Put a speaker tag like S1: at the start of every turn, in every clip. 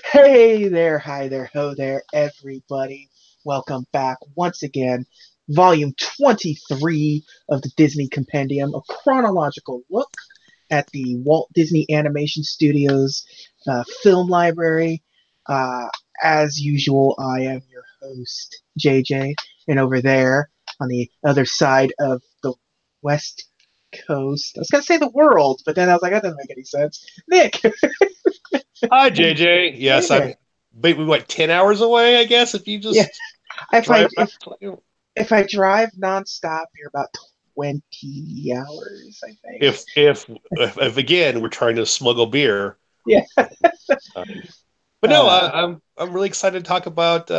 S1: Hey there, hi there, ho there, everybody. Welcome back once again. Volume 23 of the Disney Compendium, a chronological look at the Walt Disney Animation Studios film library. Uh, as usual, I am your host, JJ, and over there on the other side of the West Coast, I was going to say the world, but then I was like, that doesn't make any sense. Nick!
S2: Hi, JJ.
S1: Hey
S2: Yes,
S1: there.
S2: I'm. Wait, we went 10 hours away, I guess, if you
S1: Yeah,
S2: just
S1: if I
S2: drive back.
S1: if I drive nonstop, you're about 20 hours, I think.
S2: If again we're trying to smuggle beer.
S1: Yeah.
S2: Uh, but no,
S1: Uh,
S2: I'm really excited to talk about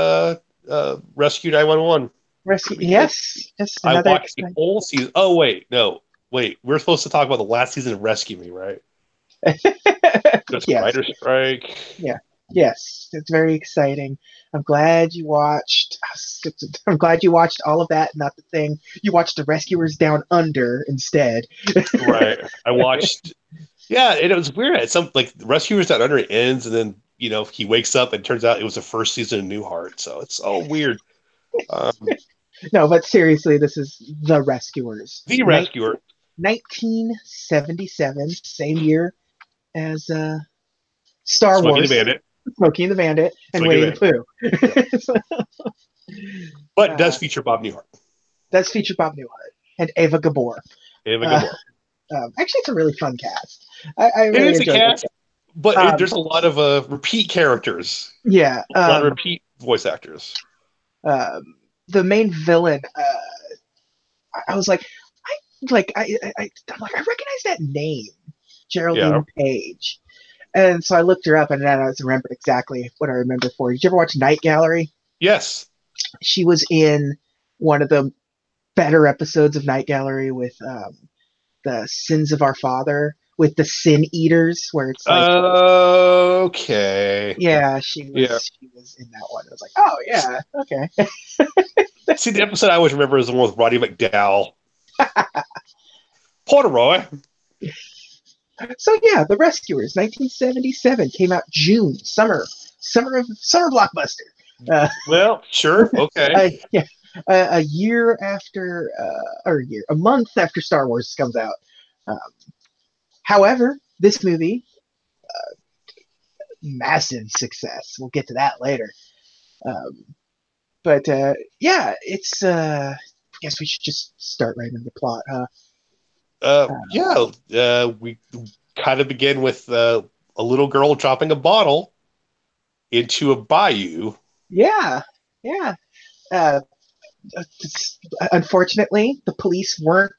S2: Rescue 911
S1: Rescue.
S2: because
S1: Yes, just
S2: I
S1: another
S2: watched the
S1: exciting.
S2: whole season. Oh wait, no, wait. We're supposed to talk about the last season of Rescue Me, right? Just
S1: Yes.
S2: writer strike.
S1: Yeah. Yes. It's very exciting. I'm glad you watched. I'm glad you watched all of that, not the thing. You watched The Rescuers Down Under instead.
S2: Right. I watched. Yeah, and it was weird. It's some like Rescuers Down Under ends, and then he wakes up and turns out it was the first season of Newhart. So it's all weird. Um,
S1: No, but seriously, this is The Rescuers.
S2: the Rescuer,
S1: 1977, same year as Star
S2: Smokey the
S1: Wars,
S2: Bandit,
S1: Smokey and the Bandit, and
S2: Smokey the
S1: Winnie
S2: Bandit,
S1: the
S2: yeah,
S1: Pooh.
S2: but does
S1: uh,
S2: feature Bob Newhart,
S1: that's featured Bob Newhart and Ava Gabor.
S2: Ava
S1: Uh,
S2: Gabor.
S1: actually, it's a really fun cast. I
S2: It
S1: really
S2: is a
S1: enjoyed this
S2: cast, but
S1: guy.
S2: there's a lot of repeat characters,
S1: Yeah,
S2: a lot of repeat voice actors.
S1: um, the main villain. I was like, I'm like, I recognize that name,
S2: Yeah.
S1: Geraldine Page. And so I looked her up, and then I remembered exactly what I remember for. Did you ever watch Night Gallery?
S2: Yes.
S1: She was in one of the better episodes of Night Gallery with the Sins of Our Father, with the Sin Eaters, where it's like,
S2: Okay.
S1: yeah,
S2: Yeah.
S1: she was in that one. I was like, oh yeah, okay.
S2: See, the episode I always remember is the one with Roddy McDowell. Porteroy.
S1: So yeah, The Rescuers, 1977, came out June, summer blockbuster. Uh,
S2: Well, sure. Okay.
S1: yeah, a year after, a month after Star Wars comes out. Um, however, this movie, massive success. We'll get to that later. Um, but yeah, it's. I guess we should just start right into the plot.
S2: Yeah. We kind of begin with a little girl dropping a bottle into a bayou.
S1: Yeah, yeah. Uh, Unfortunately, the police weren't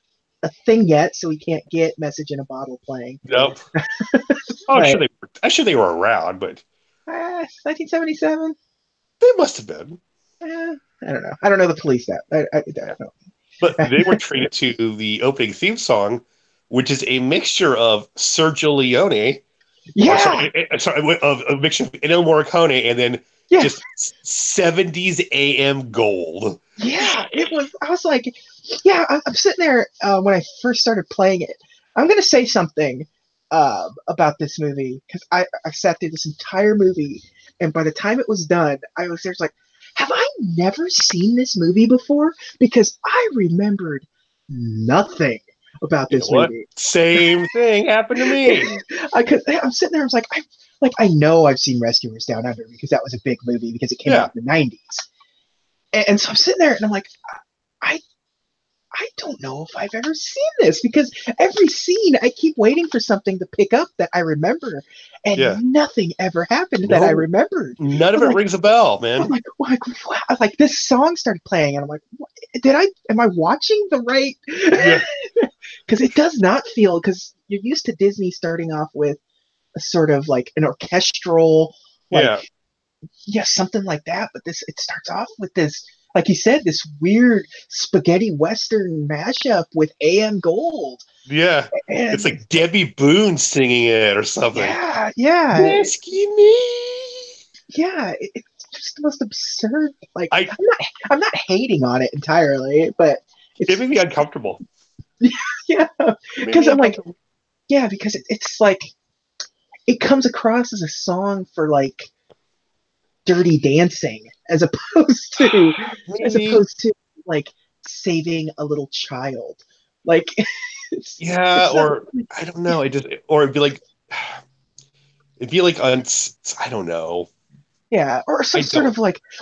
S1: a thing yet, so we can't get "Message in a Bottle" playing.
S2: Nope. Oh,
S1: But
S2: I'm sure they were around, but
S1: 1977.
S2: they must have been.
S1: I don't know. I don't know the police that. I
S2: Yeah.
S1: don't
S2: But
S1: know.
S2: they were treated to the opening theme song, which is a mixture of Sergio Leone, or
S1: Yeah,
S2: sorry, of a mixture of Ennio Morricone, and then
S1: yeah,
S2: just 70s AM gold.
S1: yeah. It was. I was like, yeah. I'm sitting there when I first started playing it. I'm gonna say something about this movie because I sat through this entire movie, and by the time it was done, I was there's like, have I never seen this movie before? Because I remembered nothing about
S2: You know
S1: this
S2: what?
S1: movie.
S2: Same thing happened to me.
S1: I'm sitting there. I was like I know I've seen Rescuers Down Under because that was a big movie because it came out
S2: Yeah.
S1: in the '90s. And so I'm sitting there and I'm like, I I don't know if I've ever seen this because every scene I keep waiting for something to pick up that I remember,
S2: Yeah.
S1: and nothing ever happened that I
S2: No,
S1: remembered.
S2: none of
S1: I'm
S2: it
S1: like,
S2: rings a bell,
S1: I'm
S2: man.
S1: like, like this song started playing, and I'm like, am I watching the right?
S2: Yeah.
S1: Because it does not feel because you're used to Disney starting off with a sort of like an orchestral, like
S2: Yeah.
S1: yeah, something like that. But this it starts off with this, like you said, this weird spaghetti western mashup with AM Gold,
S2: Yeah. It's
S1: and
S2: like Debbie Boone singing it or something.
S1: yeah, yeah,
S2: Rescue me.
S1: yeah. It's just the most absurd. Like
S2: I
S1: I'm not hating on it entirely, but
S2: It
S1: it's
S2: made me uncomfortable.
S1: yeah,
S2: It made
S1: because
S2: me
S1: I'm like
S2: uncomfortable.
S1: yeah, because it's like it comes across as a song for like Dirty Dancing as
S2: Maybe.
S1: opposed to like saving a little child. Like
S2: Yeah,
S1: it's not
S2: or I don't know. Or it'd be like on, I don't know.
S1: yeah,
S2: I don't.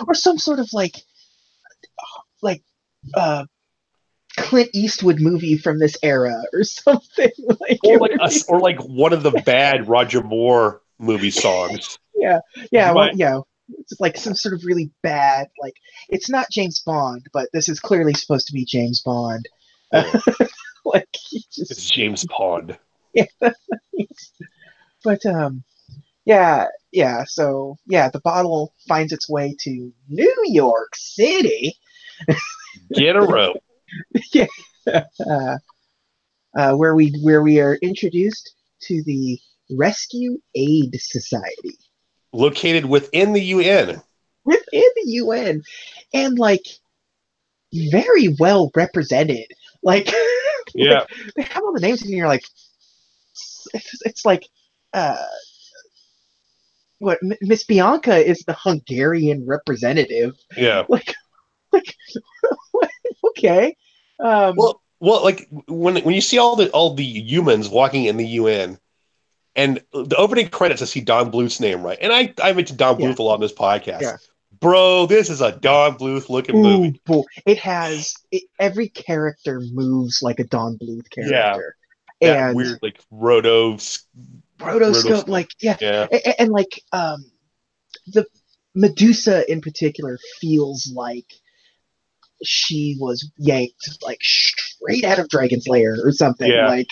S1: or some sort of like uh Clint Eastwood movie from this era or something. Like
S2: Or
S1: it
S2: like
S1: would be
S2: us, or like one of the bad Roger Moore movie songs.
S1: yeah,
S2: You
S1: yeah, well,
S2: might,
S1: yeah. It's like some sort of really bad, like it's not James Bond, but this is clearly supposed to be James Bond. Uh,
S2: yeah,
S1: like he
S2: it's
S1: just
S2: James Pond.
S1: yeah, but yeah, yeah. So yeah, the bottle finds its way to New York City.
S2: Get a rope.
S1: Yeah, uh, where we are introduced to the Rescue Aid Society
S2: Located within the UN.
S1: within the UN, and like very well represented. Like,
S2: Yeah,
S1: like they have all the names, and you're like, it's like, uh, what Miss Bianca is the Hungarian representative.
S2: yeah.
S1: Like, like, okay, um,
S2: Like when you see all the humans walking in the UN, and the opening credits, I see Don Bluth's name, right? And I mentioned Don
S1: yeah,
S2: Bluth a lot on this podcast.
S1: yeah.
S2: Bro, this is a Don Bluth looking
S1: Ooh,
S2: movie.
S1: it has every character moves like a Don Bluth
S2: Yeah,
S1: character,
S2: that
S1: and
S2: weird like
S1: rotoscope,
S2: rotoscope.
S1: like yeah,
S2: Yeah,
S1: and like the Medusa in particular feels like she was yanked like straight out of Dragon's Lair or something.
S2: yeah.
S1: Like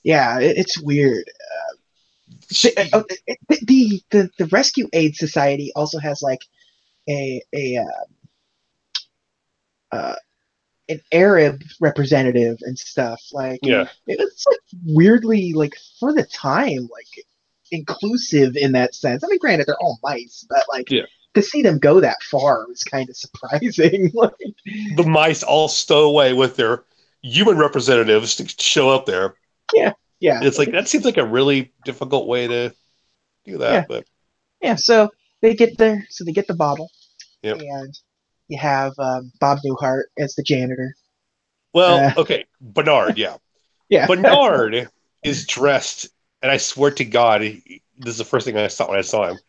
S1: yeah, it's weird.
S2: She,
S1: The Rescue Aid Society also has like a uh, an Arab representative and stuff. Like
S2: yeah,
S1: it's like weirdly like for the time like inclusive in that sense. I mean, granted they're all mice, but like
S2: yeah.
S1: to see them go that far was kind of surprising. Like,
S2: The mice all stow away with their human representatives to show up there.
S1: yeah, yeah,
S2: It's like that seems like a really difficult way to do
S1: yeah,
S2: that, but
S1: yeah. So they get there, so they get the bottle,
S2: yeah.
S1: and you have Bob Newhart as the janitor.
S2: Well,
S1: Uh,
S2: okay, Bernard, yeah.
S1: yeah,
S2: Bernard is dressed, and I swear to God, this is the first thing I saw when I saw him.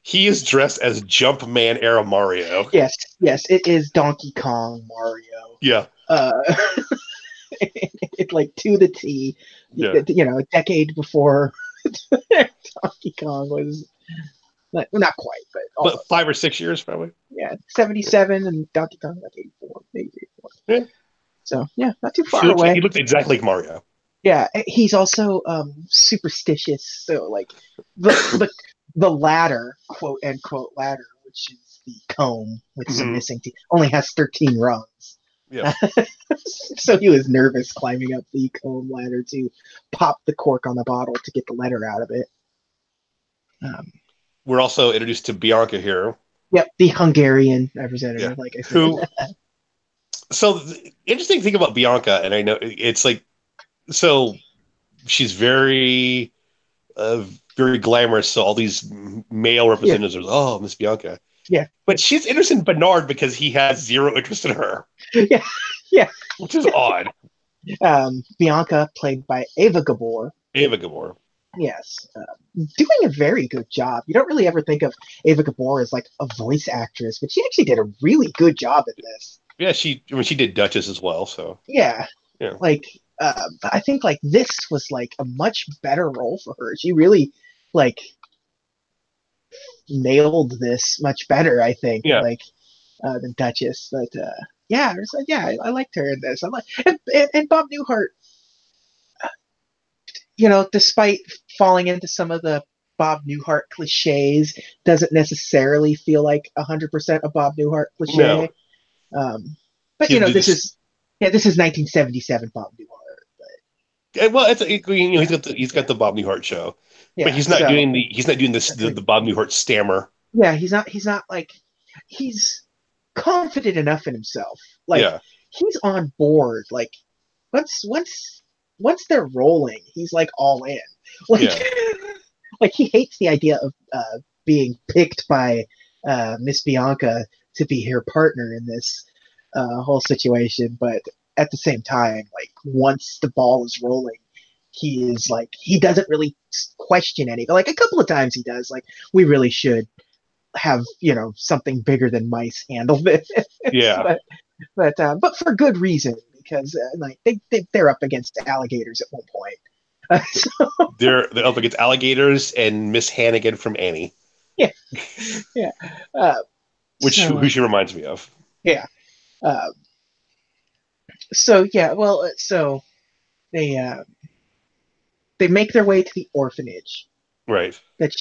S2: He is dressed as Jumpman era Mario.
S1: yes, yes, it is Donkey Kong Mario.
S2: Yeah,
S1: Uh, it's like to the T.
S2: yeah.
S1: You know, a decade before Donkey Kong was not quite, but
S2: But
S1: almost.
S2: 5 or 6 years probably.
S1: Yeah, 77 and Donkey Kong like 84, maybe 84.
S2: Yeah.
S1: So yeah, not too
S2: He
S1: far
S2: looks, he
S1: away.
S2: looks exactly like Mario.
S1: Yeah, he's also superstitious. So like the the ladder, quote unquote ladder, which is the comb with some
S2: Hmm.
S1: missing teeth, only has 13 rungs.
S2: Yeah.
S1: So he was nervous climbing up the comb ladder to pop the cork on the bottle to get the letter out of it. Um,
S2: We're also introduced to Bianca here.
S1: yep, the Hungarian
S2: Yeah.
S1: representative, like I said.
S2: Who, so the interesting thing about Bianca, and I know it's like, so she's uh, very glamorous. So all these male
S1: Yeah,
S2: representatives are, oh, Miss Bianca.
S1: yeah,
S2: But she's interested in Bernard because he has zero interest in her,
S1: yeah, yeah.
S2: which is odd.
S1: Bianca, played by Ava Gabor.
S2: Ava Gabor.
S1: Yes, doing a very good job. You don't really ever think of Ava Gabor as like a voice actress, but she actually did a really good job at this.
S2: Yeah, she did Duchess as well. So
S1: Yeah,
S2: yeah,
S1: like I think like this was like a much better role for her. She really like nailed this much better, I think,
S2: yeah.
S1: like than Duchess. But yeah, yeah, I liked her in this. I like and Bob Newhart. You know, despite falling into some of the Bob Newhart cliches, doesn't necessarily feel like 100% a Bob Newhart
S2: No,
S1: cliche. But you
S2: he
S1: know,
S2: did this.
S1: this is 1977 Bob Newhart. But
S2: Well, he's
S1: yeah,
S2: got
S1: yeah,
S2: the Bob Newhart show, but
S1: yeah. So
S2: he's not doing this the Bob Newhart stammer.
S1: yeah, he's not like he's confident enough in himself. Like
S2: Yeah,
S1: he's on board. Like once once once they're rolling, he's like all in. Like
S2: yeah,
S1: like he hates the idea of being picked by Miss Bianca to be her partner in this whole situation. But at the same time, like once the ball is rolling, he is like he doesn't really question anything. Like a couple of times he does. Like we really should have something bigger than mice handle this,
S2: Yeah.
S1: but for good reason because like they're up against alligators at one point. So,
S2: They're up against alligators and Miss Hannigan from Annie,
S1: yeah, yeah. Uh,
S2: which
S1: so
S2: who she reminds me of.
S1: yeah. Uh, so yeah. Well, so they uh, they make their way to the orphanage
S2: Right.
S1: that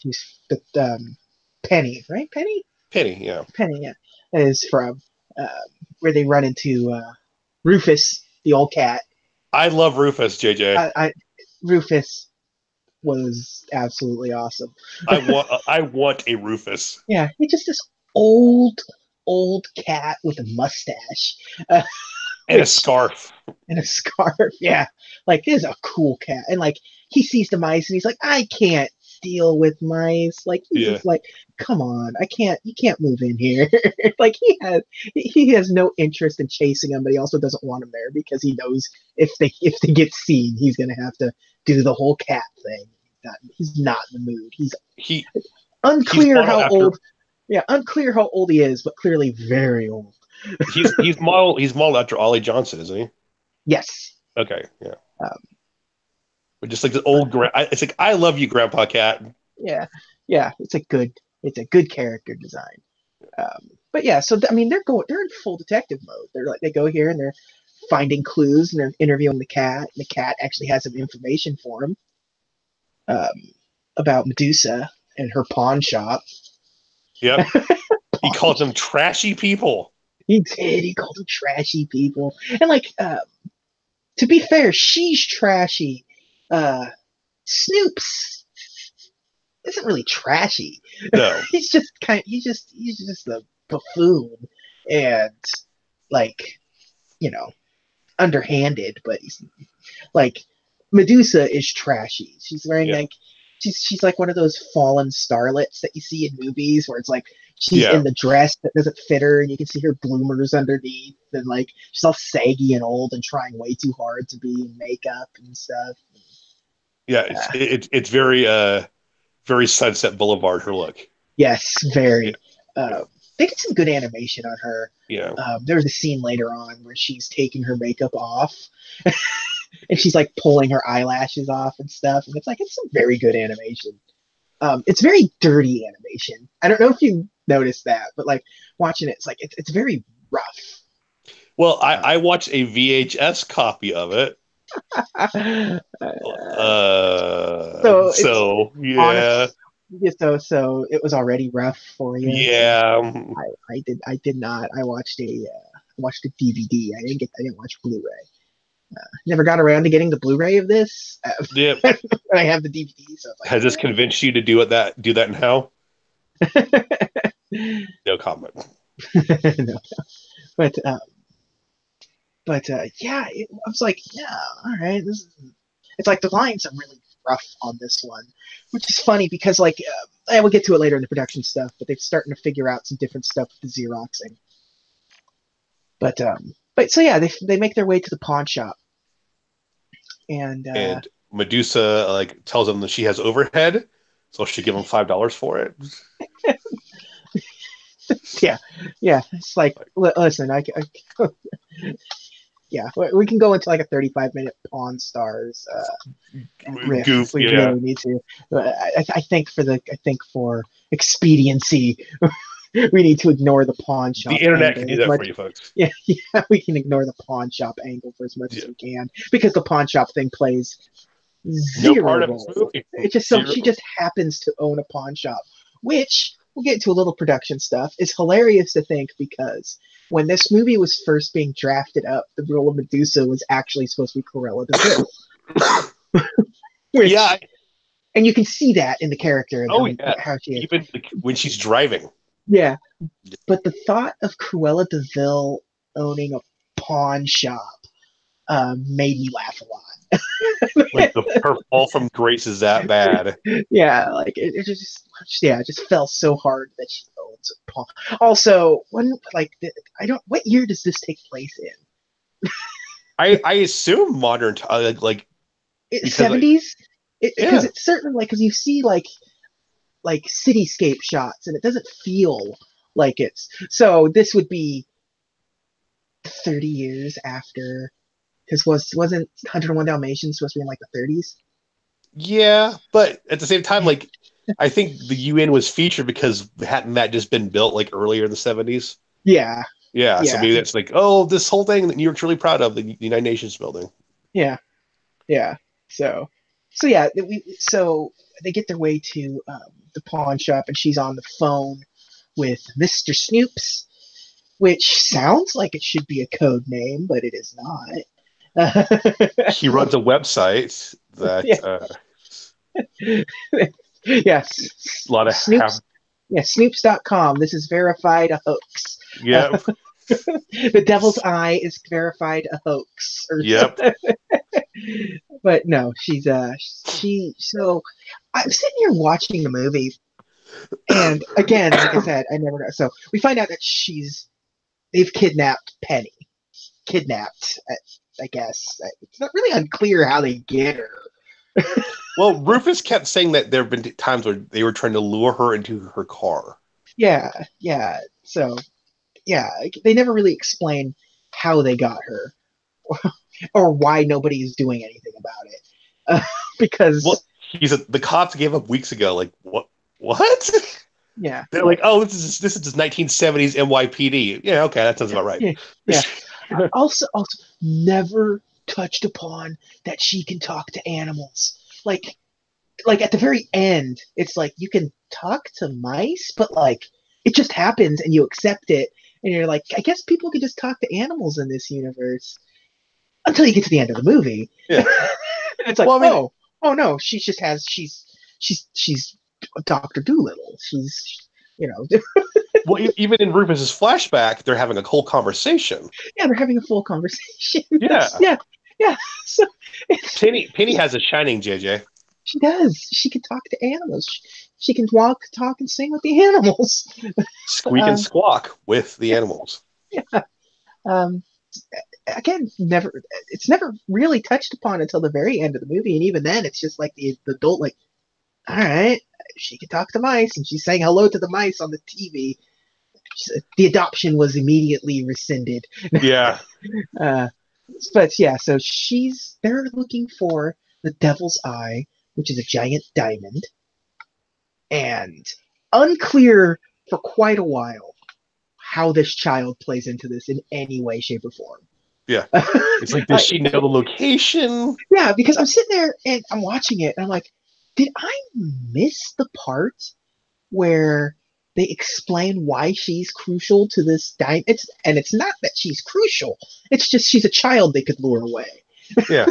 S1: Penny, right?
S2: Penny, yeah.
S1: Penny, yeah, is from, uh, where they run into Rufus, the old cat.
S2: I love Rufus, JJ.
S1: I Rufus was absolutely awesome.
S2: I want a Rufus
S1: Yeah, he's just this old old cat with a mustache, uh,
S2: and a
S1: which
S2: scarf.
S1: and a scarf. Yeah, like he's a cool cat, and like he sees the mice, and he's like, I can't deal with mice. Like he's
S2: Yeah.
S1: just like, come on, I can't. You can't move in here. Like he has no interest in chasing them, but he also doesn't want them there because he knows if they get seen, he's gonna have to do the whole cat thing. He's not in the mood. He's
S2: He he's
S1: unclear
S2: modeled
S1: how
S2: after
S1: old. Yeah, unclear how old he is, but clearly very old.
S2: he's modeled after Ollie Johnson, isn't he?
S1: Yes.
S2: Okay, yeah.
S1: Um,
S2: But just like the old it's like I love you, Grandpa Cat.
S1: yeah, yeah. It's a good character design. But yeah, so I mean, they're in full detective mode. They go here and they're finding clues and they're interviewing the cat. And the cat actually has some information for him, um, about Medusa and her pawn shop.
S2: Yep. He
S1: Pawn
S2: calls them trashy people.
S1: He did. He called them trashy people. And like, to be fair, she's trashy. Uh, Snoop's isn't really trashy.
S2: No.
S1: He's just a buffoon and like you know underhanded, but he's like Medusa is trashy. She's wearing
S2: Yeah.
S1: like she's like one of those fallen starlets that you see in movies where it's like she's
S2: Yeah.
S1: in the dress that doesn't fit her and you can see her bloomers underneath and like she's all saggy and old and trying way too hard to be in makeup and stuff.
S2: Yeah,
S1: Uh,
S2: it's very Sunset Boulevard her look.
S1: yes,
S2: Yeah.
S1: very.
S2: Yeah.
S1: They did some good animation on her.
S2: Yeah.
S1: There's a scene later on where she's taking her makeup off and she's like pulling her eyelashes off and stuff, and it's some very good animation. It's very dirty animation. I don't know if you noticed that, but like watching it, it's very rough.
S2: Well, I,
S1: Uh,
S2: I watched a VHS copy of it.
S1: uh, so it's
S2: So yeah,
S1: honest. Yeah, so it was already rough for you. So
S2: yeah,
S1: I did not. I watched a DVD. I didn't watch Blu-ray. Never got around to getting the Blu-ray of this.
S2: yeah.
S1: I have the DVD, so it's
S2: Has this convinced you to do that now?
S1: like,
S2: No comment.
S1: no. But yeah, I was like, yeah, all right. It's like the lines are really rough on this one, which is funny because like I will get to it later in the production stuff, but they're starting to figure out some different stuff with the Xeroxing. But so yeah, they make their way to the pawn shop and
S2: And Medusa like tells them that she has overhead, so she'll give them $5 for it.
S1: yeah, yeah. It's like, listen, yeah, we can go into like a 35-minute Pawn Stars riff
S2: Goof,
S1: if we
S2: yeah.
S1: really need to. I think for expediency, we need to ignore the pawn
S2: The
S1: shop
S2: internet can
S1: angle
S2: do
S1: as
S2: that
S1: much.
S2: for you folks.
S1: Yeah, yeah, we can ignore the pawn shop angle for as much as
S2: Yeah.
S1: we can because the pawn shop thing plays
S2: No part
S1: zero
S2: of this
S1: role.
S2: movie.
S1: It's just
S2: Zero.
S1: she just happens to own a pawn shop, which we'll get into a little production stuff. Is hilarious to think because when this movie was first being drafted up, the role of Medusa was actually supposed to be Cruella de Vil, which
S2: Yeah.
S1: and you can see that in the character
S2: Oh
S1: and
S2: yeah.
S1: how she is.
S2: Even like, when she's driving.
S1: Yeah, but the thought of Cruella de Vil owning a pawn shop made me laugh a lot.
S2: Like her fall from grace is that bad.
S1: Yeah, like it yeah, it just fell so hard that she owns a pawn. Also, when like I don't, what year does this take place in?
S2: I assume modern like because like
S1: 70s? Because
S2: yeah
S1: it's certain, like, because you see like cityscape shots and it doesn't feel like it's, so this would be 30 years after, because wasn't 101 Dalmatians supposed to be in like the 30s?
S2: yeah, but at the same time like I think the UN was featured because hadn't that just been built like earlier in the 70s?
S1: Yeah,
S2: Yeah, so
S1: yeah,
S2: maybe that's like, oh, this whole thing that New York's really proud of, the United Nations building.
S1: yeah, yeah. So, so yeah, so they get their way to the pawn shop, and she's on the phone with Mr. Snoops, which sounds like it should be a code name, but it is not.
S2: He runs a website
S1: Yeah,
S2: that
S1: yes,
S2: a lot of
S1: Snoops.
S2: have
S1: Yeah, Snoops.com. This is verified a hoax.
S2: yep,
S1: The Devil's Eye is verified a hoax, or
S2: yep.
S1: but no, so I'm sitting here watching the movie, and again, like I said, I never know. So we find out that they've kidnapped Penny. Kidnapped, I guess. It's not really unclear how they get her.
S2: Well, Rufus kept saying that there have been times where they were trying to lure her into her car.
S1: Yeah, yeah. So yeah, they never really explain how they got her, or why nobody is doing anything about it.
S2: Well,
S1: Because
S2: he said the cops gave up weeks ago. Like what? What?
S1: yeah,
S2: They're like, oh, this is just 1970s NYPD. Yeah, okay, that sounds about right.
S1: yeah, yeah. Also, never touched upon that she can talk to animals. Like at the very end, it's like you can talk to mice, but like it just happens and you accept it, and you're like, I guess people can just talk to animals in this universe until you get to the end of the movie.
S2: Yeah.
S1: It's like,
S2: Well, I mean,
S1: oh no, she just has she's Doctor Doolittle. She's, you know,
S2: well, even in Rufus's flashback, they're having a whole conversation.
S1: yeah, they're having a full conversation. That's,
S2: Yeah.
S1: yeah, yeah. So it's,
S2: Penny has a shining, JJ.
S1: she does. She can talk to animals. She can walk, talk, and sing with the animals.
S2: Squeak and
S1: Uh,
S2: squawk with the animals.
S1: yeah. Um, Again, never. It's never really touched upon until the very end of the movie, and even then, it's just like the adult, like, all right, she can talk to mice, and she's saying hello to the mice on the TV. The adoption was immediately rescinded.
S2: Yeah.
S1: Uh, but yeah, so they're looking for the Devil's Eye, which is a giant diamond, and unclear for quite a while how this child plays into this in any way, shape, or form.
S2: Yeah. It's like, does she know the location?
S1: Yeah, because I'm sitting there and I'm watching it, and I'm like, did I miss the part where they explain why she's crucial to this diamond? It's not that she's crucial. It's just she's a child they could lure away.
S2: Yeah.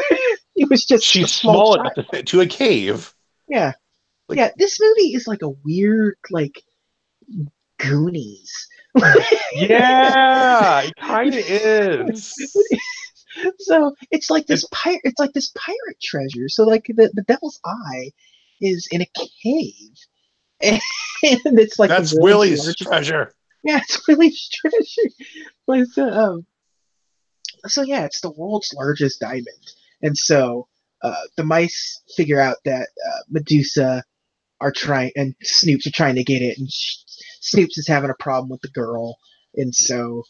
S1: It was just a
S2: She's
S1: small
S2: small
S1: child.
S2: enough to fit to a cave.
S1: Yeah,
S2: Like,
S1: yeah. This movie is like a weird, like, Goonies.
S2: yeah, it kind of is.
S1: So it's like
S2: It,
S1: this pirate. It's like this pirate treasure. So like the Devil's Eye is in a cave, and it's like the
S2: that's
S1: world's
S2: Willie's
S1: largest.
S2: treasure.
S1: Yeah, it's really treasure. But so yeah, it's the world's largest diamond, and so the mice figure out that Medusa are trying, and Snoops are trying to get it, and Snoops is having a problem with the girl, and so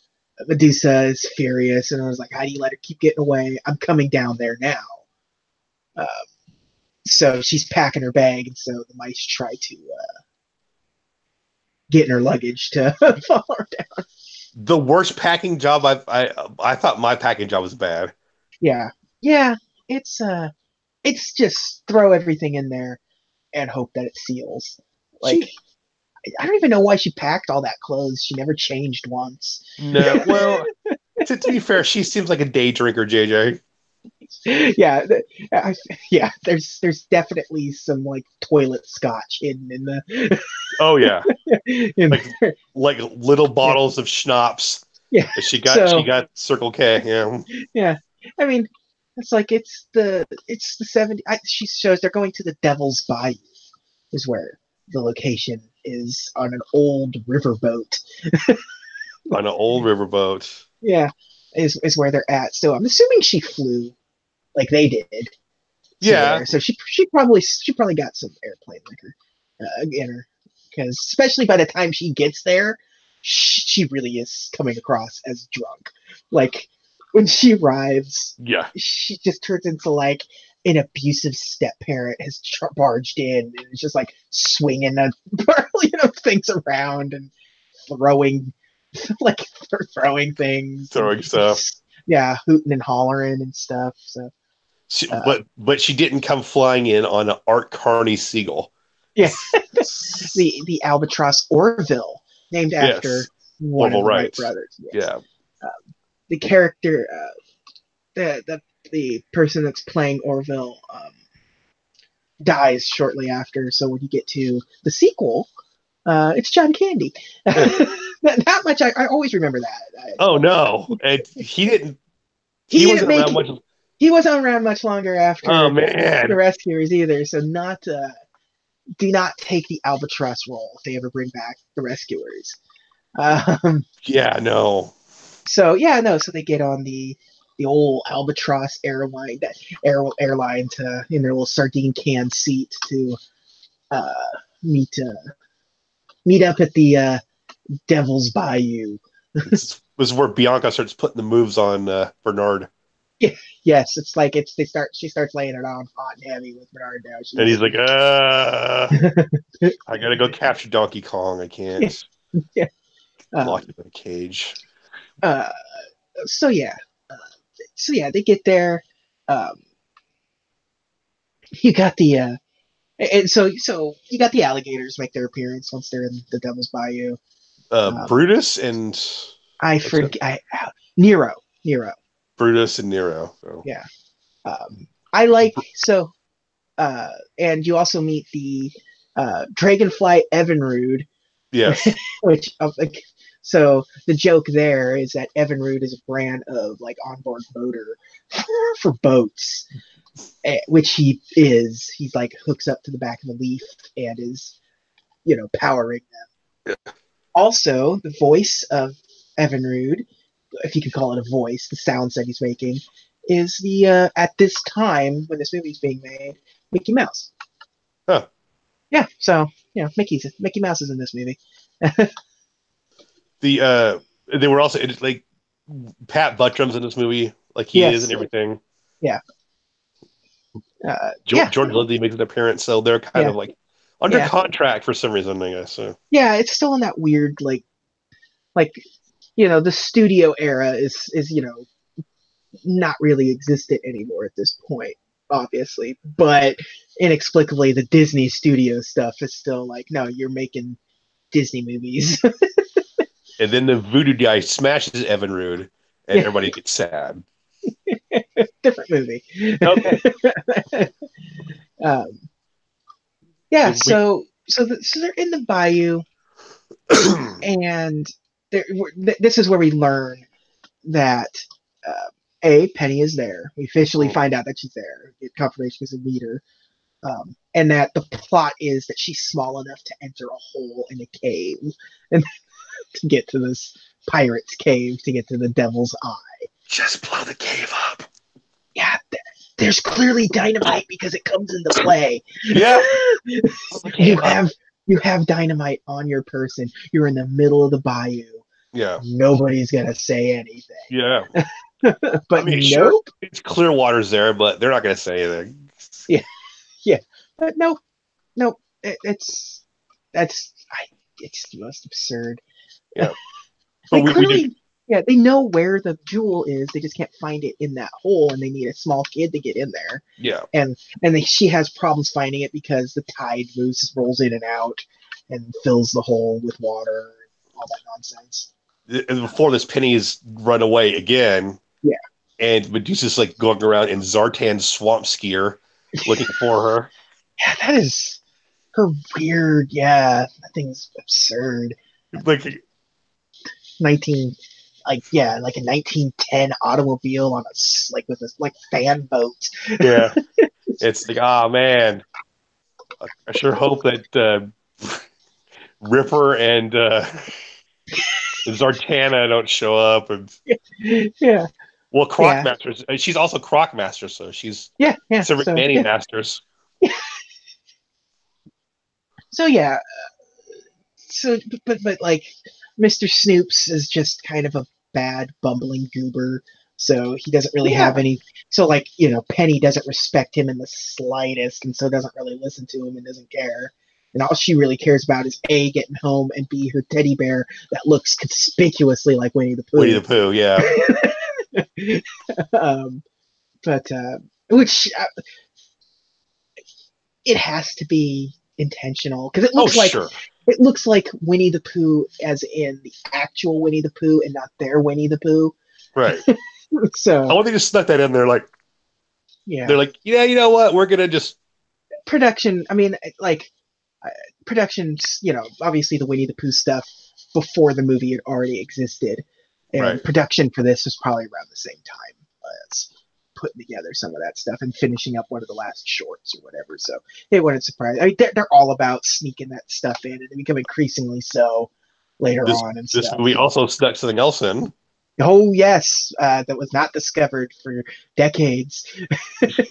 S1: Medusa is furious, and I was like, "How do you let her keep getting away? I'm coming down there now." Uh, so she's packing her bag, and so the mice try to get in her luggage to follow her down.
S2: The worst packing job I thought my packing job was bad.
S1: Yeah, yeah, it's just throw everything in there and hope that it seals. Like,
S2: She
S1: I don't even know why she packed all that clothes. She never changed once.
S2: no, well, to be fair, she seems like a day drinker, JJ.
S1: Yeah, I, yeah. There's definitely some like toilet scotch hidden in the
S2: Oh yeah,
S1: in
S2: like
S1: there.
S2: like little
S1: Yeah,
S2: bottles of schnapps
S1: yeah.
S2: that she got
S1: So
S2: Circle K. Yeah,
S1: yeah, I mean, It's like it's the 70. She shows they're going to the Devil's Bayou, is where the location is on an old riverboat.
S2: On an old riverboat.
S1: Yeah, is where they're at. So I'm assuming she flew like they did to
S2: Yeah.
S1: there. So she probably got some airplane liquor in her, because especially by the time she gets there, she really is coming across as drunk. Like when she arrives,
S2: Yeah.
S1: she just turns into like an abusive step parent has barged in and is just like swinging the things around and throwing like throwing things and
S2: Throwing stuff.
S1: yeah, hooting and hollering and stuff. So uh,
S2: But she didn't come flying in on an Art Carney Seagull.
S1: yeah, the albatross Orville, named
S2: Yes.
S1: after one of
S2: Orville
S1: the Wright
S2: Wright.
S1: brothers. Yes,
S2: Yeah.
S1: the character, the person that's playing Orville dies shortly after. So when you get to the sequel, it's John Candy. That much I always remember that.
S2: Oh no. And he
S1: He didn't
S2: wasn't
S1: make
S2: around much.
S1: he wasn't around much longer
S2: Oh
S1: after the
S2: man.
S1: Rescuers either. So not do not take the albatross role if they ever bring back the Rescuers. Um,
S2: Yeah, no.
S1: so yeah, no. So they get on the old albatross airline, that airline to in their little sardine can seat to uh, meet meet up at the Devil's Bayou.
S2: This is where Bianca starts putting the moves on Bernard.
S1: Yes, it's like it's they start she starts laying it on hot and heavy with Bernard now.
S2: And
S1: She's
S2: he's like, I gotta go capture Donkey Kong. I
S1: yeah,
S2: can't
S1: yeah.
S2: lock
S1: Um,
S2: him in a cage.
S1: uh, so yeah, uh, they get there. Um, you got the and so you got the alligators make their appearance once they're in the Devil's Bayou. Um,
S2: Brutus and
S1: I
S2: what's that?
S1: forget Nero.
S2: Brutus and Nero. So.
S1: Yeah. I like so and you also meet the Dragonfly Evinrude,
S2: Yes.
S1: which like so the joke there is that Evinrude is a brand of like onboard motor for boats, which he is. He's like hooks up to the back of the leaf and is powering them. Also, the voice of Evinrude, if you could call it a voice, the sounds that he's making, is the at this time when this movie's being made, Mickey Mouse.
S2: Huh.
S1: Yeah, so Mickey Mouse is in this movie.
S2: The they were also like Pat Buttram's in this movie, like he is and
S1: Yes,
S2: everything.
S1: yeah, yeah,
S2: George Lindsay makes an appearance, so they're kind
S1: yeah,
S2: of like under
S1: yeah,
S2: contract for some reason, I guess. So
S1: yeah. It's still in that weird like the studio era is not really existent anymore at this point, obviously, but inexplicably the Disney studio stuff is still like, no, you're making Disney movies.
S2: and then the voodoo guy smashes Evan Rude, and
S1: Yeah,
S2: everybody gets sad.
S1: different movie.
S2: Okay.
S1: um, yeah,
S2: So we
S1: so they're in the bayou, and this is where we learn that Penny is there. We officially find out that she's there. Get confirmation as a leader, and that the plot is that she's small enough to enter a hole in a cave and to get to this pirate's cave to get to the Devil's Eye.
S2: just blow the cave up.
S1: Yeah, there's clearly dynamite because it comes into play.
S2: Yeah.
S1: you have you have dynamite on your person. You're in the middle of the bayou.
S2: Yeah.
S1: Nobody's gonna say anything.
S2: Yeah. I
S1: But
S2: mean, sure,
S1: nope.
S2: it's clear waters there, but they're not going to say anything.
S1: Yeah, yeah. But nope, nope. It's that's it's the most absurd.
S2: Yeah. But
S1: They
S2: we do.
S1: clearly, yeah, they know where the jewel is. They just can't find it in that hole, and they need a small kid to get in there.
S2: Yeah.
S1: She has problems finding it because the tide rolls in and out and fills the hole with water and all that nonsense.
S2: And before this, Penny's run away again.
S1: Yeah,
S2: And Medusa's like going around in Zartan's swamp skier looking for her.
S1: yeah, that is her weird. Yeah, that thing's absurd.
S2: Like,
S1: 19 like a 1910 automobile on like with a like fan boat.
S2: Yeah, it's like, oh man, I sure hope that Ripper and Zartana don't show up. And
S1: Yeah,
S2: well, Croc
S1: yeah,
S2: Masters. She's also Croc Master, so she's
S1: yeah.
S2: serving many masters.
S1: So yeah, so but like Mr. Snoops is just kind of a bad bumbling goober. So he doesn't really have
S2: Yeah,
S1: any. So like Penny doesn't respect him in the slightest, and so doesn't really listen to him and doesn't care. And all she really cares about is A, getting home, and B, her teddy bear that looks conspicuously like Winnie the
S2: Winnie the
S1: Pooh.
S2: Pooh. Yeah.
S1: um, but which it has to be intentional because
S2: Oh, sure.
S1: it looks like Winnie the Pooh as in the actual Winnie the Pooh and not their Winnie the Pooh.
S2: Right. I
S1: So
S2: want they just snuck that in there. Like they're
S1: yeah,
S2: like, yeah, you know what? We're gonna just
S1: production. I mean, like productions. Obviously the Winnie the Pooh stuff before the movie had already existed,
S2: right.
S1: and production for this was probably around the same time as putting together some of that stuff and finishing up one of the last shorts or whatever. So it wouldn't surprise. I mean, they're all about sneaking that stuff in, and they become increasingly so later
S2: This
S1: on and
S2: this
S1: stuff.
S2: movie also snuck something else in.
S1: Oh yes, that was not discovered for decades.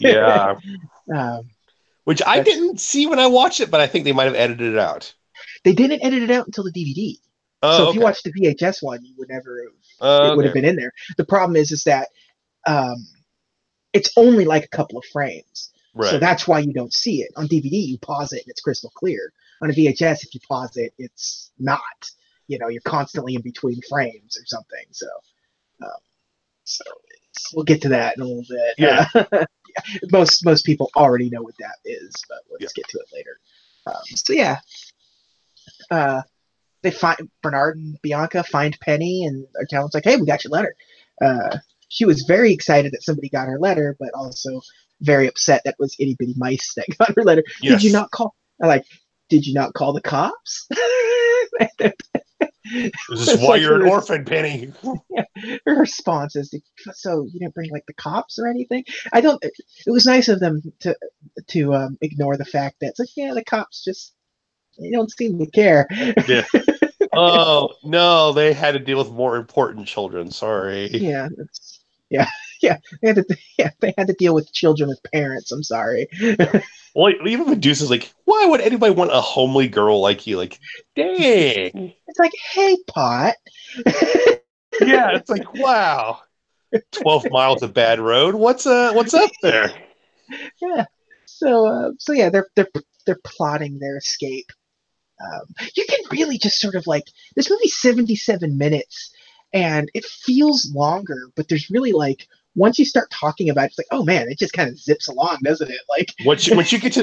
S2: Yeah,
S1: um,
S2: which I
S1: but
S2: didn't see when I watched it, but I think they might have edited it out.
S1: they didn't edit it out until the DVD. So
S2: Oh,
S1: if you
S2: okay.
S1: watched the VHS one, you would never have. It would have
S2: Okay.
S1: been in there. The problem is that um, it's only like a couple of frames. So
S2: Right.
S1: that's why you don't see it. On DVD, you pause it and it's crystal clear. On a VHS, if you pause it, it's not. You're constantly in between frames or something. Um, so we'll get to that in a little bit.
S2: Yeah.
S1: Most people already know what that is, but
S2: Yeah.
S1: let's get to it later. So yeah, uh, they find Bernard and Bianca find Penny, and our talent's like, "Hey, we got your letter." She was very excited that somebody got her letter, but also very upset that it was itty bitty mice that got her letter. Did you
S2: Yes.
S1: not call? Like, did you not call the cops?
S2: This is
S1: It's
S2: why
S1: like
S2: you're an orphan, Penny.
S1: yeah, her response is, "So you didn't bring like the cops or anything?" I don't. It was nice of them to ignore the fact that it's like, yeah, the cops just they don't seem to care.
S2: Yeah. Oh no, they had to deal with more important children. Sorry.
S1: Yeah, yeah, yeah. They had to deal with children with parents. I'm sorry.
S2: Well, even Medusa's like, why would anybody want a homely girl like you? Like, dang.
S1: It's like, hey, Pot.
S2: Yeah, it's like, wow. 12 miles of bad road. What's up there?
S1: Yeah. So yeah, they're plotting their escape. You can really just sort of like this movie's 77 minutes, and it feels longer, but there's really like once you start talking about it, it's like, oh man, it just kind of zips along, doesn't it? Like,
S2: Once you get to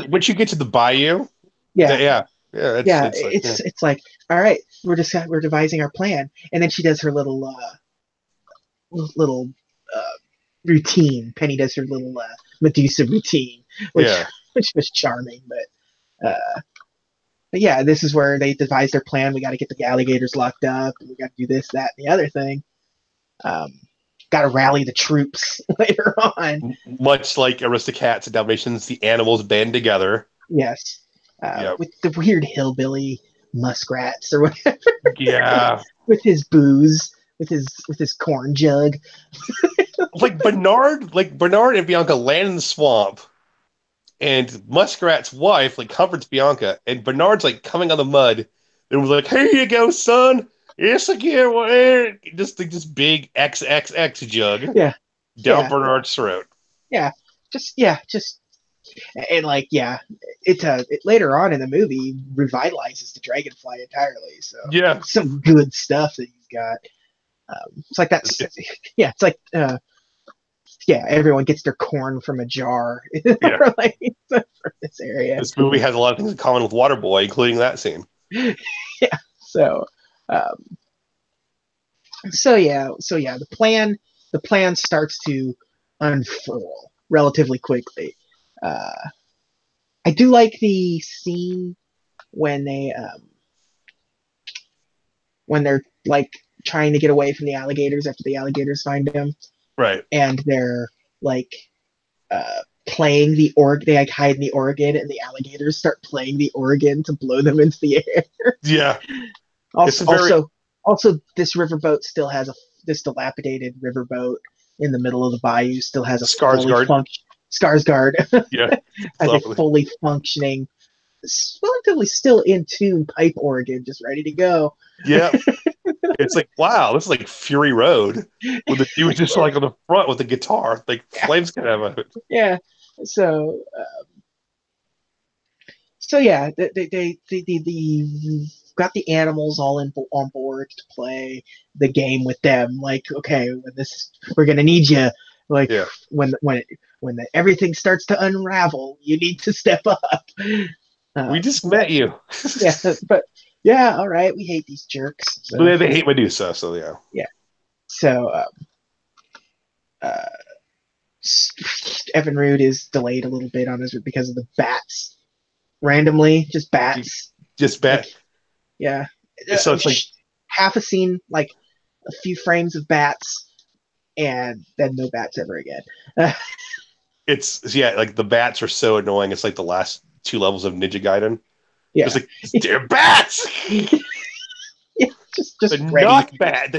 S2: the bayou,
S1: yeah,
S2: yeah. Yeah, it's
S1: yeah,
S2: it's like yeah.
S1: it's like, all right, we're devising our plan, and then she does her little routine. Penny does her little Medusa routine, which
S2: Yeah.
S1: which was charming, but yeah, this is where they devise their plan. We got to get the alligators locked up. And we got to do this, that, and the other thing. Um, got to rally the troops later on.
S2: Much like Aristocats and Dalmatians, the animals band together.
S1: Yes,
S2: Yeah.
S1: with the weird hillbilly muskrats or whatever,
S2: Yeah.
S1: with his booze, with his corn jug.
S2: Like Bernard and Bianca land in the swamp, and Muskrat's wife like comforts Bianca, and Bernard's like coming on the mud and was like, "Here you go, son. Yes, again, just like this big XXX jug
S1: Yeah,
S2: down
S1: yeah,
S2: Bernard's throat."
S1: yeah. Just and like it later on in the movie revitalizes the dragonfly entirely. So
S2: Yeah,
S1: some good stuff that he's got. It's like that's
S2: it's,
S1: yeah. It's like yeah. Everyone gets their corn from a jar
S2: yeah.
S1: for like for this area.
S2: This movie has a lot of things in common with Waterboy, including that scene.
S1: Yeah. So um, so yeah. The plan starts to unfurl relatively quickly. Uh, I do like the scene when they when they're like trying to get away from the alligators after the alligators find him,
S2: Right.
S1: and they're like playing the org. They like hide in the organ, and the alligators start playing the organ to blow them into the air.
S2: Yeah. It's
S1: Also,
S2: a very
S1: also, also, this riverboat still has a this dilapidated riverboat in the middle of the bayou still has a fully
S2: Skarsgård.
S1: function. Skarsgård
S2: Yeah.
S1: has a
S2: Lovely.
S1: fully functioning, relatively still in tune pipe organ, just ready to go.
S2: Yeah. It's like, wow, this is like Fury Road. With the dude just like on the front with the guitar. Like
S1: Yeah,
S2: flames can have a
S1: yeah. So, so yeah, they got the animals all on board to play the game with them. Like, okay, when this we're gonna need you. Like
S2: yeah.
S1: everything starts to unravel, you need to step up.
S2: We just
S1: But
S2: met you.
S1: yeah, but yeah, all right, we hate these jerks. So
S2: But they hate Medusa, so yeah.
S1: yeah, so uh, Evan Root is delayed a little bit on his because of the bats. Randomly, just bats.
S2: Just
S1: Like,
S2: bet.
S1: yeah,
S2: So it's like
S1: half a scene, like a few frames of bats, and then no bats ever again.
S2: it's yeah, like the bats are so annoying. It's like the last two levels of Ninja Gaiden. Just
S1: Yeah,
S2: like they're bats.
S1: yeah,
S2: The
S1: just ready.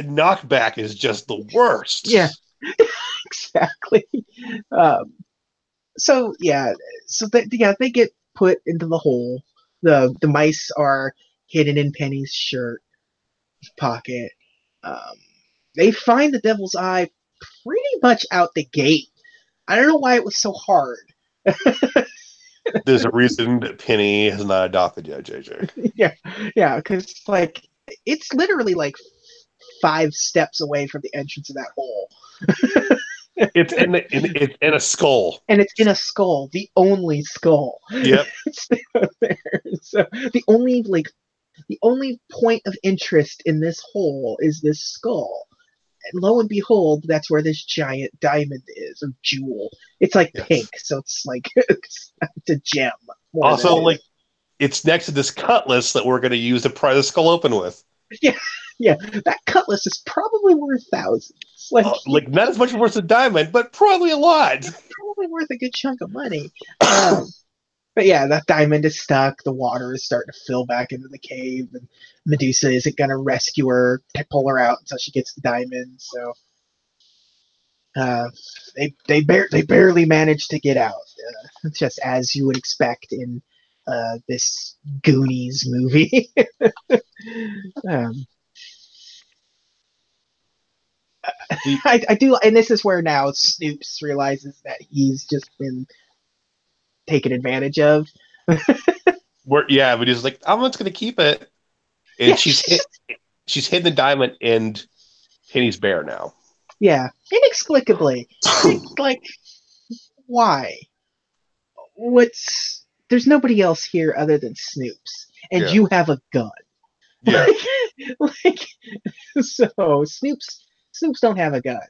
S2: knockback is just the
S1: Yeah,
S2: worst.
S1: exactly. Um, so yeah, they get put into the hole. The mice are hidden in Penny's shirt pocket. Um, they find the Devil's Eye pretty much out the gate. I don't know why it was so hard.
S2: There's a reason that Penny has not adopted yet, JJ.
S1: Yeah, yeah, because like it's literally like 5 steps away from the entrance of that hole,
S2: It's in a skull.
S1: and it's in a skull, the only skull.
S2: Yep.
S1: It's there. So the only point of interest in this hole is this skull. And lo and behold, that's where this giant diamond is, or jewel. It's like
S2: Yes.
S1: pink, so it's like it's a gem more than
S2: Also,
S1: it
S2: like
S1: is.
S2: it's next to this cutlass that we're going to use to pry the skull open with.
S1: Yeah, yeah. That cutlass is probably worth thousands.
S2: Like not as much worth a diamond, but probably a lot.
S1: Probably worth a good chunk of money. But yeah, that diamond is stuck. The water is starting to fill back into the cave, and Medusa isn't going to rescue her, pull her out until she gets the diamond. So uh, they barely manage to get out, just as you would expect in this Goonies movie. um,
S2: The,
S1: I do, and this is where now Snoops realizes that he's just been taken advantage of.
S2: yeah, but he's like, I'm just going to keep it,
S1: Yeah,
S2: and she's hidden the diamond in Penny's bear now.
S1: yeah, inexplicably. Like, why? What's There's nobody else here other than Snoops, and
S2: Yeah,
S1: you have a gun.
S2: yeah,
S1: Like, so Snoops don't have a gun.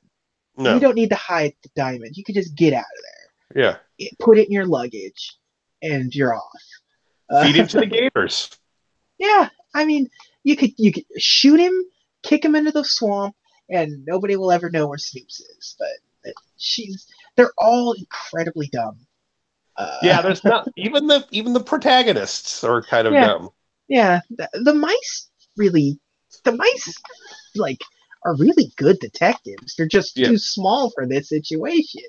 S1: You
S2: no,
S1: don't need to hide the diamond. You could just get out of
S2: yeah.
S1: there, put it in your luggage, and you're off.
S2: Feed him
S1: Uh,
S2: to the gators.
S1: yeah, I mean, you could shoot him, kick him into the swamp, and nobody will ever know where Snoops is. But she's they're all incredibly dumb.
S2: Yeah,
S1: Uh,
S2: there's not even the protagonists are kind of
S1: yeah,
S2: dumb.
S1: yeah. The mice like are really good detectives. They're just
S2: Yeah,
S1: too small for this situation.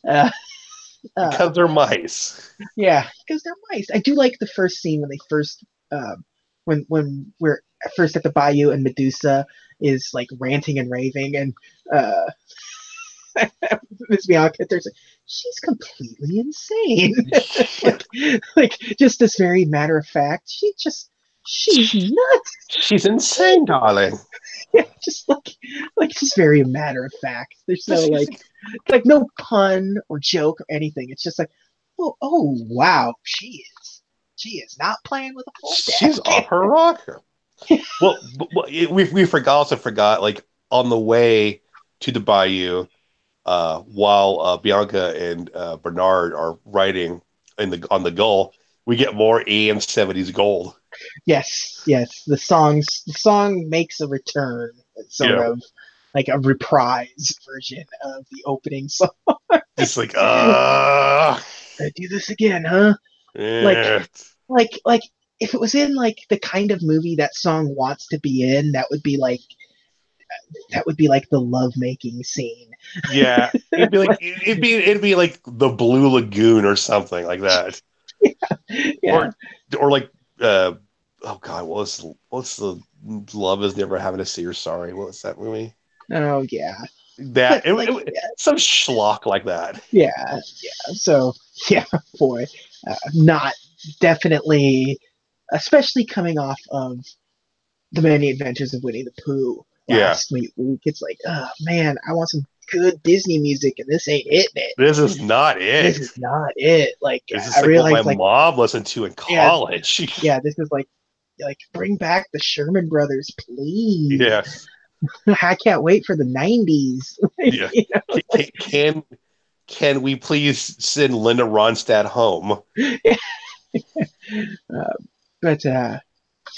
S1: Uh, uh,
S2: because they're mice.
S1: yeah, because they're mice. I do like the first scene when they first when we're first at the bayou and Medusa is like ranting and raving, and uh Miss Bianca there's like, she's completely insane.
S2: Yeah,
S1: like like just this very matter of fact, she's nuts.
S2: she's
S1: She
S2: insane, darling.
S1: yeah, just like just very matter of fact. There's no
S2: She's
S1: like no pun or joke or anything. It's just like, oh wow, she is not playing with a full
S2: she's off
S1: deck.
S2: her rocker. Well, we forgot like on the way to the bayou, while Bianca and Bernard are riding on the gull, we get more AM 70s gold.
S1: Yes, yes. The song makes a return. sort
S2: Yeah.
S1: of like a reprise version of the opening song.
S2: Just like,
S1: Do this again, huh? Like,
S2: eh.
S1: like if it was in like the kind of movie that song wants to be in, that would be like the lovemaking scene.
S2: Yeah. It'd be like the Blue Lagoon or something like that.
S1: Yeah.
S2: Or or like uh oh God, what's the Love Is Never Having to See Her Sorry? What was that movie?
S1: Oh yeah.
S2: That
S1: But like
S2: some schlock like that.
S1: yeah, yeah. So yeah, boy, not definitely, especially coming off of the Many Adventures of Winnie the Pooh
S2: Yeah.
S1: last week. It's like, oh man, I want some good Disney music, and this ain't hitting it.
S2: This is not
S1: This
S2: it.
S1: is not it. Like
S2: This
S1: I
S2: is like what my
S1: realized, like
S2: mom listened to in
S1: yeah,
S2: college.
S1: yeah, this is like bring back the Sherman Brothers, please.
S2: Yes.
S1: I can't wait for the '90s.
S2: Yeah.
S1: You know,
S2: Can we please send Linda Ronstadt home?
S1: uh,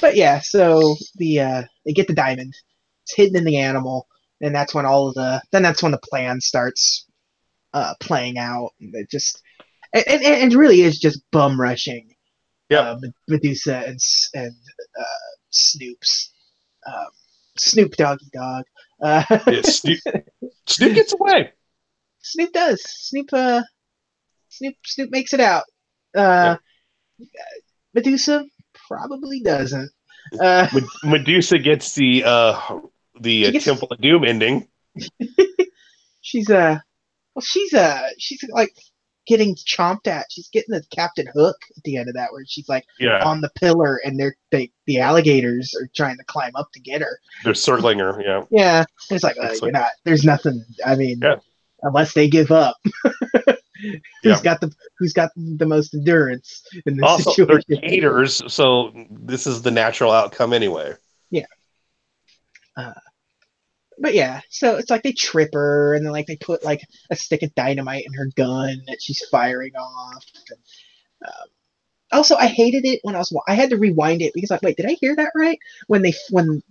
S1: but yeah, so they get the diamond. It's hidden in the animal, and that's when the plan starts playing out. And it just and it really is just bum rushing
S2: Yep.
S1: Medusa and Snoop's um, Snoop Doggy Dog.
S2: Yeah, Snoop gets away.
S1: Snoop does. Snoop makes it out.
S2: Yeah.
S1: Uh, Medusa probably doesn't. Uh,
S2: Medusa gets the
S1: she gets
S2: Temple of Doom ending.
S1: she's well, she's like getting chomped at. She's getting the Captain Hook at the end of that, where she's like
S2: Yeah.
S1: on the pillar, and the alligators are trying to climb up to get her.
S2: They're circling her. Yeah.
S1: Yeah, it's like
S2: It's
S1: you're
S2: like,
S1: not. There's nothing. I mean,
S2: yeah.
S1: unless they give up, who's
S2: Yeah.
S1: got the most endurance in this
S2: Also, they're
S1: situation?
S2: gators, so this is the natural outcome anyway.
S1: Yeah. Uh, but yeah, so it's like they trip her, and then like they put like a stick of dynamite in her gun that she's firing off. And, also, I hated it when I had to rewind it because like, wait, did I hear that right? When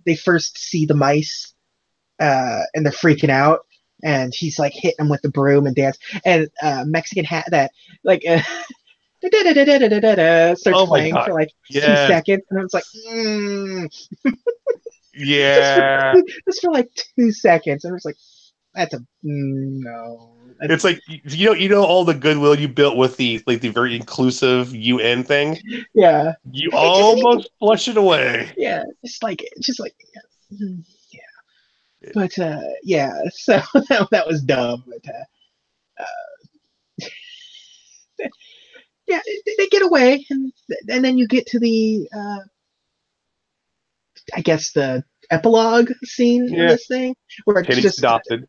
S1: they first see the mice, and they're freaking out, and he's like hitting them with the broom and dance, and Mexican hat that like. Starts
S2: Oh my
S1: playing
S2: God.
S1: for like 2
S2: Yes.
S1: seconds, and I was like, just for
S2: Yeah.
S1: just for like 2 seconds, and I was like, that's a no.
S2: It's like you know all the goodwill you built with the very inclusive UN thing.
S1: Yeah,
S2: You
S1: it just
S2: almost flush it away.
S1: yeah, just like yeah. But yeah, so that was dumb. But yeah, they get away, and then you get to the I guess the epilogue scene of
S2: Yeah.
S1: this thing, where it's
S2: Penny's
S1: just
S2: adopted.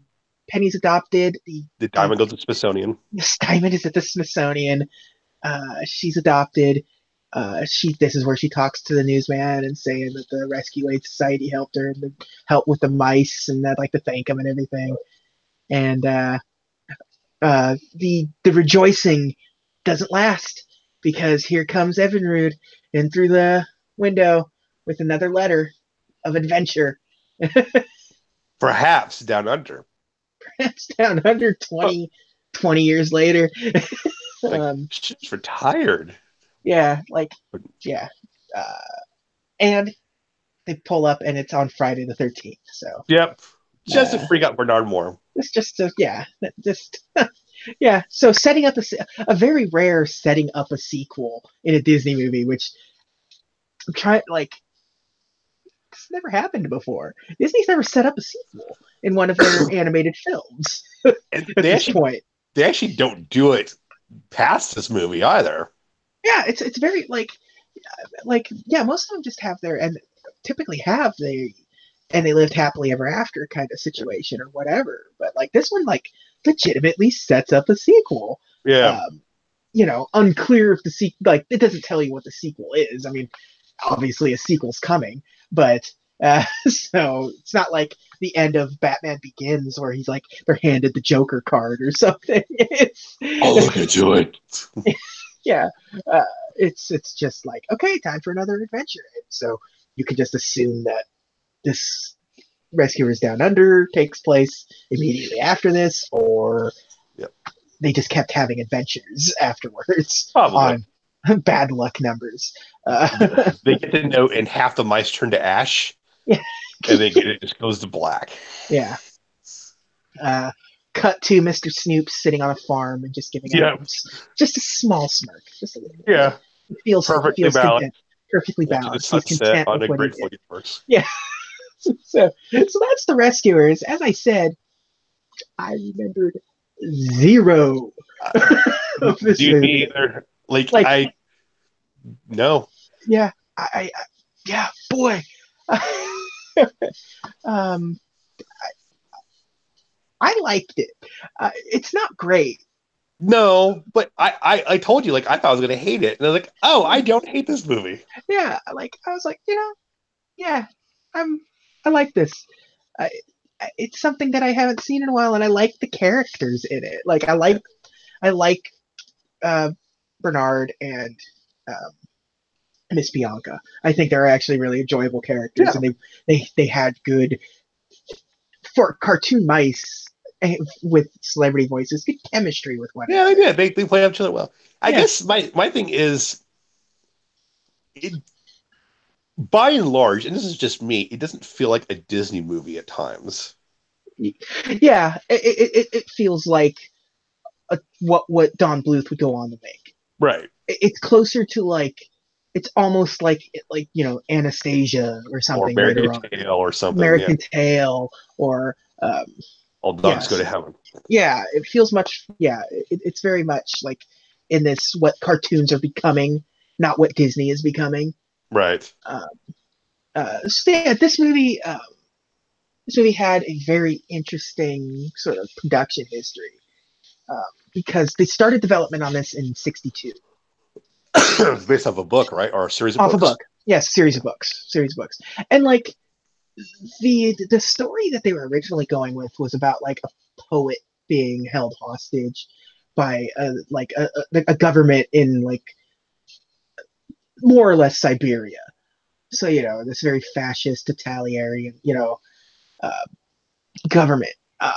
S1: Penny's adopted.
S2: The
S1: The
S2: diamond goes to Smithsonian.
S1: Miss Diamond is at the Smithsonian. She's adopted. She This is where she talks to the newsman and saying that the Rescue Aid Society helped her and the help with the mice, and I'd like to thank them and everything. And the rejoicing doesn't last, because here comes Evinrude in through the window with another letter of adventure.
S2: Perhaps down under.
S1: Perhaps down under
S2: But
S1: 20 years later.
S2: like
S1: um,
S2: she's retired.
S1: yeah, like yeah, uh, and they pull up, and it's on Friday the 13th. So
S2: Yep. Just to
S1: uh,
S2: freak out Bernard Moore.
S1: it's just yeah, just yeah. So setting up a very rare setting up a sequel in a Disney movie, which I'm trying like it's never happened before. Disney's never set up a sequel in one of their animated films
S2: And
S1: at this point.
S2: they actually don't do it past this movie either.
S1: Yeah, it's very like yeah, most of them just have their and typically have they lived happily ever after kind of situation or whatever. But like this one, like legitimately sets up a sequel.
S2: Yeah.
S1: Um, unclear if the sequel like it doesn't tell you what the sequel is. I mean, obviously a sequel's coming, but so it's not like the end of Batman Begins where he's like they're handed the Joker card or something.
S2: I'll look into it.
S1: Yeah, uh, it's just like okay, time for another adventure. So you can just assume that this Rescuers Down Under takes place immediately after this, or
S2: Yep.
S1: they just kept having adventures afterwards
S2: Probably.
S1: on bad luck numbers. Uh,
S2: They get the note, and half the mice turn to ash,
S1: yeah,
S2: and it just goes to black.
S1: yeah. Uh, Cut to Mr. Snoop sitting on a farm and just giving out
S2: Yeah,
S1: just a small smirk, just a little bit.
S2: yeah,
S1: He
S2: perfectly
S1: feels
S2: balanced.
S1: content, perfectly
S2: Watching the
S1: balanced. He's
S2: sunset
S1: content
S2: on
S1: with
S2: a
S1: what he
S2: grateful
S1: did.
S2: universe.
S1: Yeah. So that's the Rescuers. As I said, I remembered zero
S2: Uh,
S1: of this
S2: Dude, me
S1: movie.
S2: either. Like
S1: Like,
S2: I no,
S1: yeah, yeah, boy. um, I liked it. It's not great.
S2: no, but I told you like I thought I was gonna hate it, and I was like, oh, I don't hate this movie.
S1: Yeah, like I was like, yeah, I'm, I like this. I, it's something that I haven't seen in a while, and I like the characters in it. Like I like uh, Bernard and um, Miss Bianca. I think they're actually really enjoyable characters,
S2: Yeah,
S1: and they had good for cartoon mice with celebrity voices, good chemistry with one
S2: yeah, they
S1: another.
S2: did. They play up to it well. I
S1: Yeah,
S2: guess my thing is, it, by and large, and this is just me, it doesn't feel like a Disney movie at times.
S1: yeah. It feels like what Don Bluth would go on to make.
S2: Right.
S1: It's closer to like it's almost like Anastasia or
S2: Or
S1: something
S2: American
S1: later on,
S2: Tail or something. Yeah.
S1: American Tail or
S2: All dogs go to
S1: yes,
S2: heaven.
S1: yeah. It feels much it's very much like in this what cartoons are becoming, not what Disney is becoming.
S2: Right.
S1: Uh, so yeah, this movie had a very interesting sort of production history because they started development on this in '62
S2: It's based off a book, right? Or a series of
S1: off a
S2: books.
S1: book. Yes, series of books, and like the story that they were originally going with was about like a poet being held hostage by a government in like more or less Siberia. So this very fascist, totalitarian, uh, government. Uh,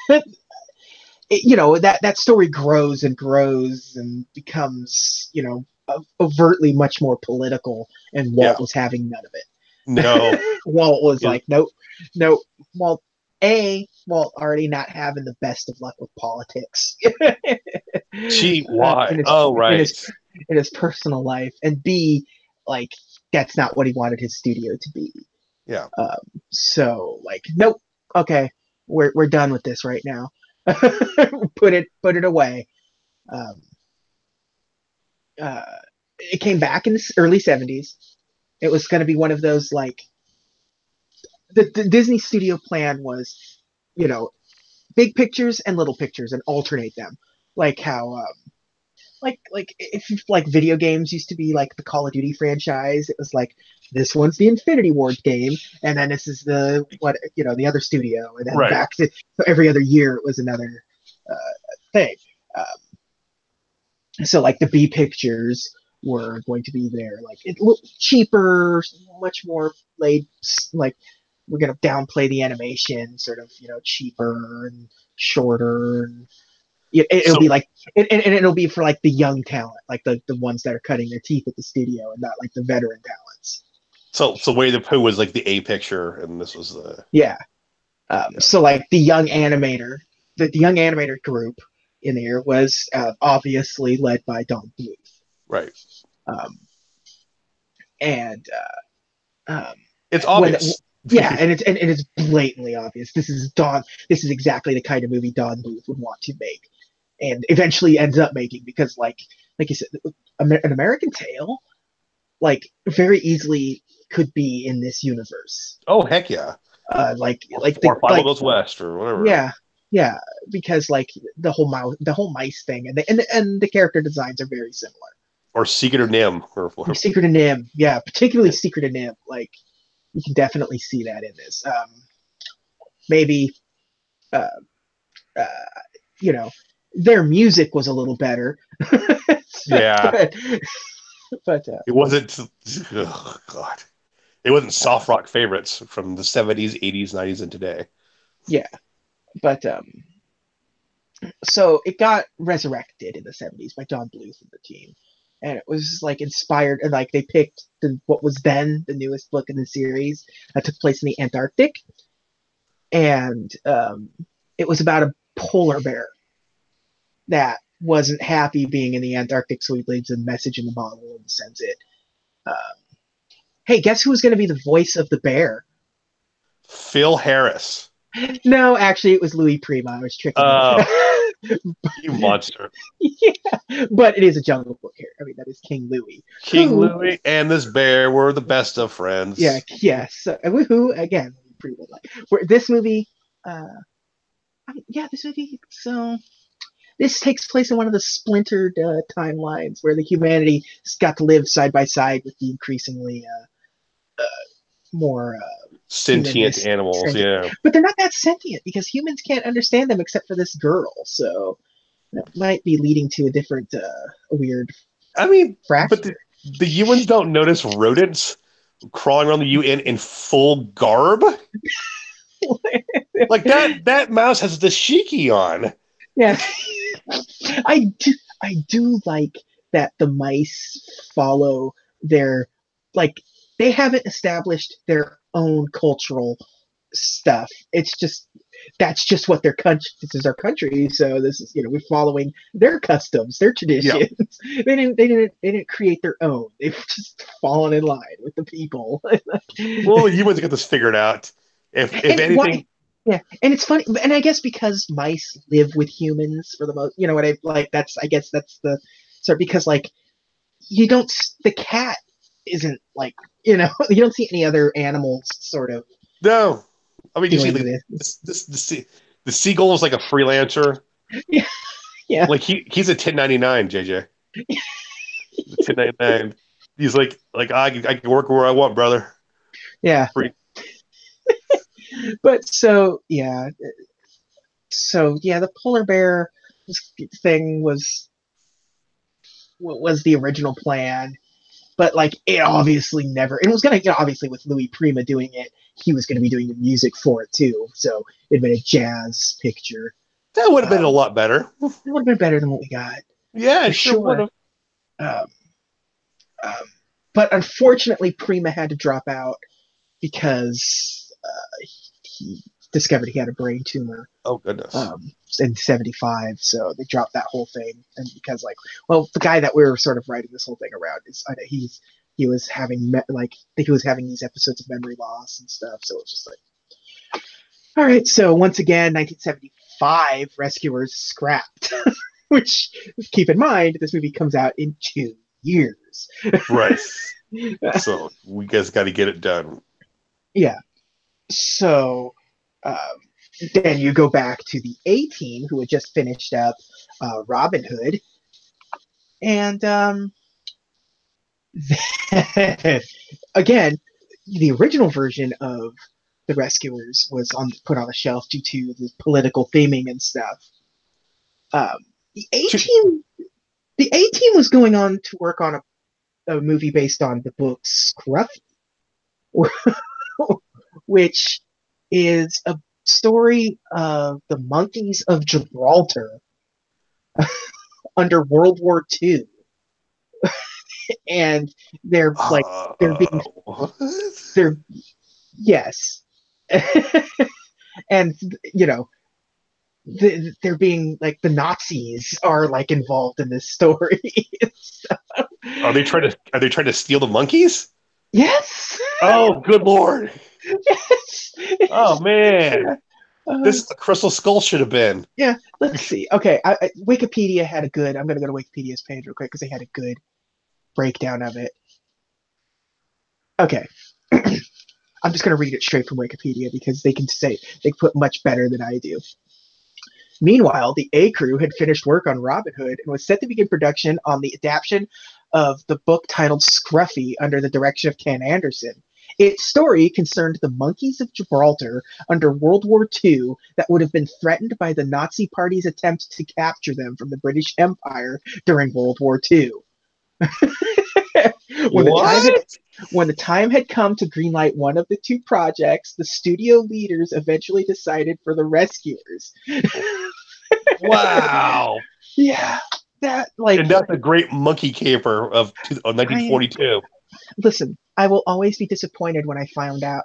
S1: uh, that story grows and grows and becomes overtly much more political, and Walt
S2: Yeah.
S1: was having none of
S2: No.
S1: it. Walt was
S2: Yeah.
S1: like, nope, nope. Walt already not having the best of luck with politics
S2: Gee, why?
S1: in his
S2: Oh,
S1: in
S2: right.
S1: his in his personal life, and B, like that's not what he wanted his studio to be.
S2: Yeah.
S1: Um, so like, nope, okay, we're done with this right now. Put it away. Um, uh, it came back in the early '70s. It was going to be one of those like the Disney studio plan was, you know, big pictures and little pictures and alternate them, like how like if like video games used to be like the Call of Duty franchise. It was like this one's the Infinity Ward game, and then this is the other studio, and then
S2: Right.
S1: back to so every other year it was another thing. So like the B pictures were going to be there, like it looked cheaper, much more laid, like we're gonna downplay the animation, sort of cheaper and shorter, and it'll be
S2: So,
S1: like and it'll be for like the young talent, like the ones that are cutting their teeth at the studio, and not like the veteran talents.
S2: so Winnie the Pooh was like the A picture, and this was the
S1: Yeah.
S2: yeah.
S1: So like the young animator group in there was obviously led by Don Bluth.
S2: Right.
S1: Um, and
S2: It's
S1: when
S2: obvious.
S1: yeah, and it's blatantly obvious. This is exactly the kind of movie Don Bluth would want to make, and eventually ends up making, because like you said, an American Tail very easily could be in this universe.
S2: Oh, heck yeah. Or Final
S1: Like
S2: Goes West or whatever.
S1: yeah, yeah, because like the whole mice thing, and the character designs are very similar.
S2: Or Secret of Nim or whatever.
S1: Secret of Nim, yeah, particularly
S2: Yeah.
S1: Secret of Nim, like you can definitely see that in this. Maybe uh, uh, you know their music was a little better,
S2: Yeah.
S1: but
S2: It wasn't. Oh, God. It wasn't soft rock favorites from the 70s, 80s, 90s, and today.
S1: Yeah, but so it got resurrected in the 70s by Don Bluth and the team. And it was like inspired, and like they picked what was then the newest book in the series that took place in the Antarctic. And it was about a polar bear that wasn't happy being in the Antarctic, so he leaves a message in the bottle and sends it. Um, hey, guess who was going to be the voice of the bear?
S2: Phil Harris.
S1: No, actually, it was Louis Prima. I was tricking you.
S2: Oh, you monster.
S1: Yeah, but it is a Jungle Book here. I mean, that is King Louis.
S2: King
S1: Who?
S2: Louis and this bear were the best of
S1: Yeah,
S2: friends.
S1: yes. Who again? Pretty good. Like where this movie. Yeah, this movie. So this takes place in one of the splintered timelines where the humanity got to live side by side with the increasingly more
S2: Sentient
S1: humanist
S2: animals,
S1: sentient.
S2: yeah.
S1: But they're not that sentient because humans can't understand them except for this girl. So that might be leading to a different weird
S2: I mean, but
S1: fracture.
S2: the humans don't notice rodents crawling around the UN in full garb. Like that mouse has the shiki on.
S1: Yeah, I do. I do like that the mice follow their like they haven't established their own cultural stuff. It's just that's just what their country. This is our country, so this is we're following their customs, their
S2: Yeah.
S1: traditions. They didn't create their own. They've just fallen in line with the people.
S2: Well, the humans get this figured out. If
S1: And why?
S2: anything,
S1: Yeah, and it's funny, and I guess because mice live with humans for the most, what I like. That's I guess that's the sort because like you don't the cat isn't like you don't see any other animals sort of
S2: no. I mean, you see,
S1: doing
S2: like
S1: this.
S2: the seagull is like a freelancer.
S1: Yeah, yeah,
S2: Like he's a 1099, JJ. 1099. He's like I can work where I want, brother.
S1: yeah.
S2: Free.
S1: But so yeah, the polar bear thing was the original plan, but like it obviously never. It was gonna, obviously with Louis Prima doing it, he was gonna be doing the music for it too. So it'd been a jazz picture.
S2: That would have been a
S1: Um,
S2: lot better.
S1: it would have been better than what we got
S2: Yeah,
S1: for
S2: it sure would
S1: sure.
S2: have.
S1: Um, um, but unfortunately, Prima had to drop out because he discovered he had a brain tumor
S2: Oh goodness.
S1: in '75. So they dropped that whole thing, and because well, the guy that we were sort of writing this whole thing around is he was having he was having these episodes of memory loss and stuff. So it's just like, all right. So once again, 1975, Rescuers scrapped. Which keep in mind, this movie comes out in 2 years.
S2: Right. So we guys got to get it done.
S1: Yeah. So um, then you go back to the A Team, who had just finished up Robin Hood, and again, the original version of the Rescuers was put on the shelf due to the political theming and stuff. Um, the A Team, the A Team was going on to work on a movie based on the book Scruffy, which is a story of the monkeys of Gibraltar under World War II, and they're being
S2: What?
S1: they're yes, and they're being like the Nazis are like involved in this story.
S2: Are they trying to steal the monkeys?
S1: Yes,
S2: Oh, good lord.
S1: yes.
S2: Oh man. This
S1: Uh,
S2: is the Crystal Skull should have been.
S1: yeah, let's see. Okay, Wikipedia had a good. I'm gonna go to Wikipedia's page real quick because they had a good breakdown of it. Okay, I'm just gonna read it straight from Wikipedia because they put much better than I do. Meanwhile, the A Crew had finished work on Robin Hood and was set to begin production on the adaptation of the book titled Scruffy under the direction of Ken Anderson. Its story concerned the monkeys of Gibraltar under World War II that would have been threatened by the Nazi Party's attempt to capture them from the British Empire during World War II. when the time had
S2: What?
S1: when the time had come to greenlight one of the two projects, the studio leaders eventually decided for the Rescuers.
S2: Wow.
S1: Yeah, that like
S2: And that's a great monkey caper of
S1: I
S2: 1942.
S1: listen. I will always be disappointed when I find out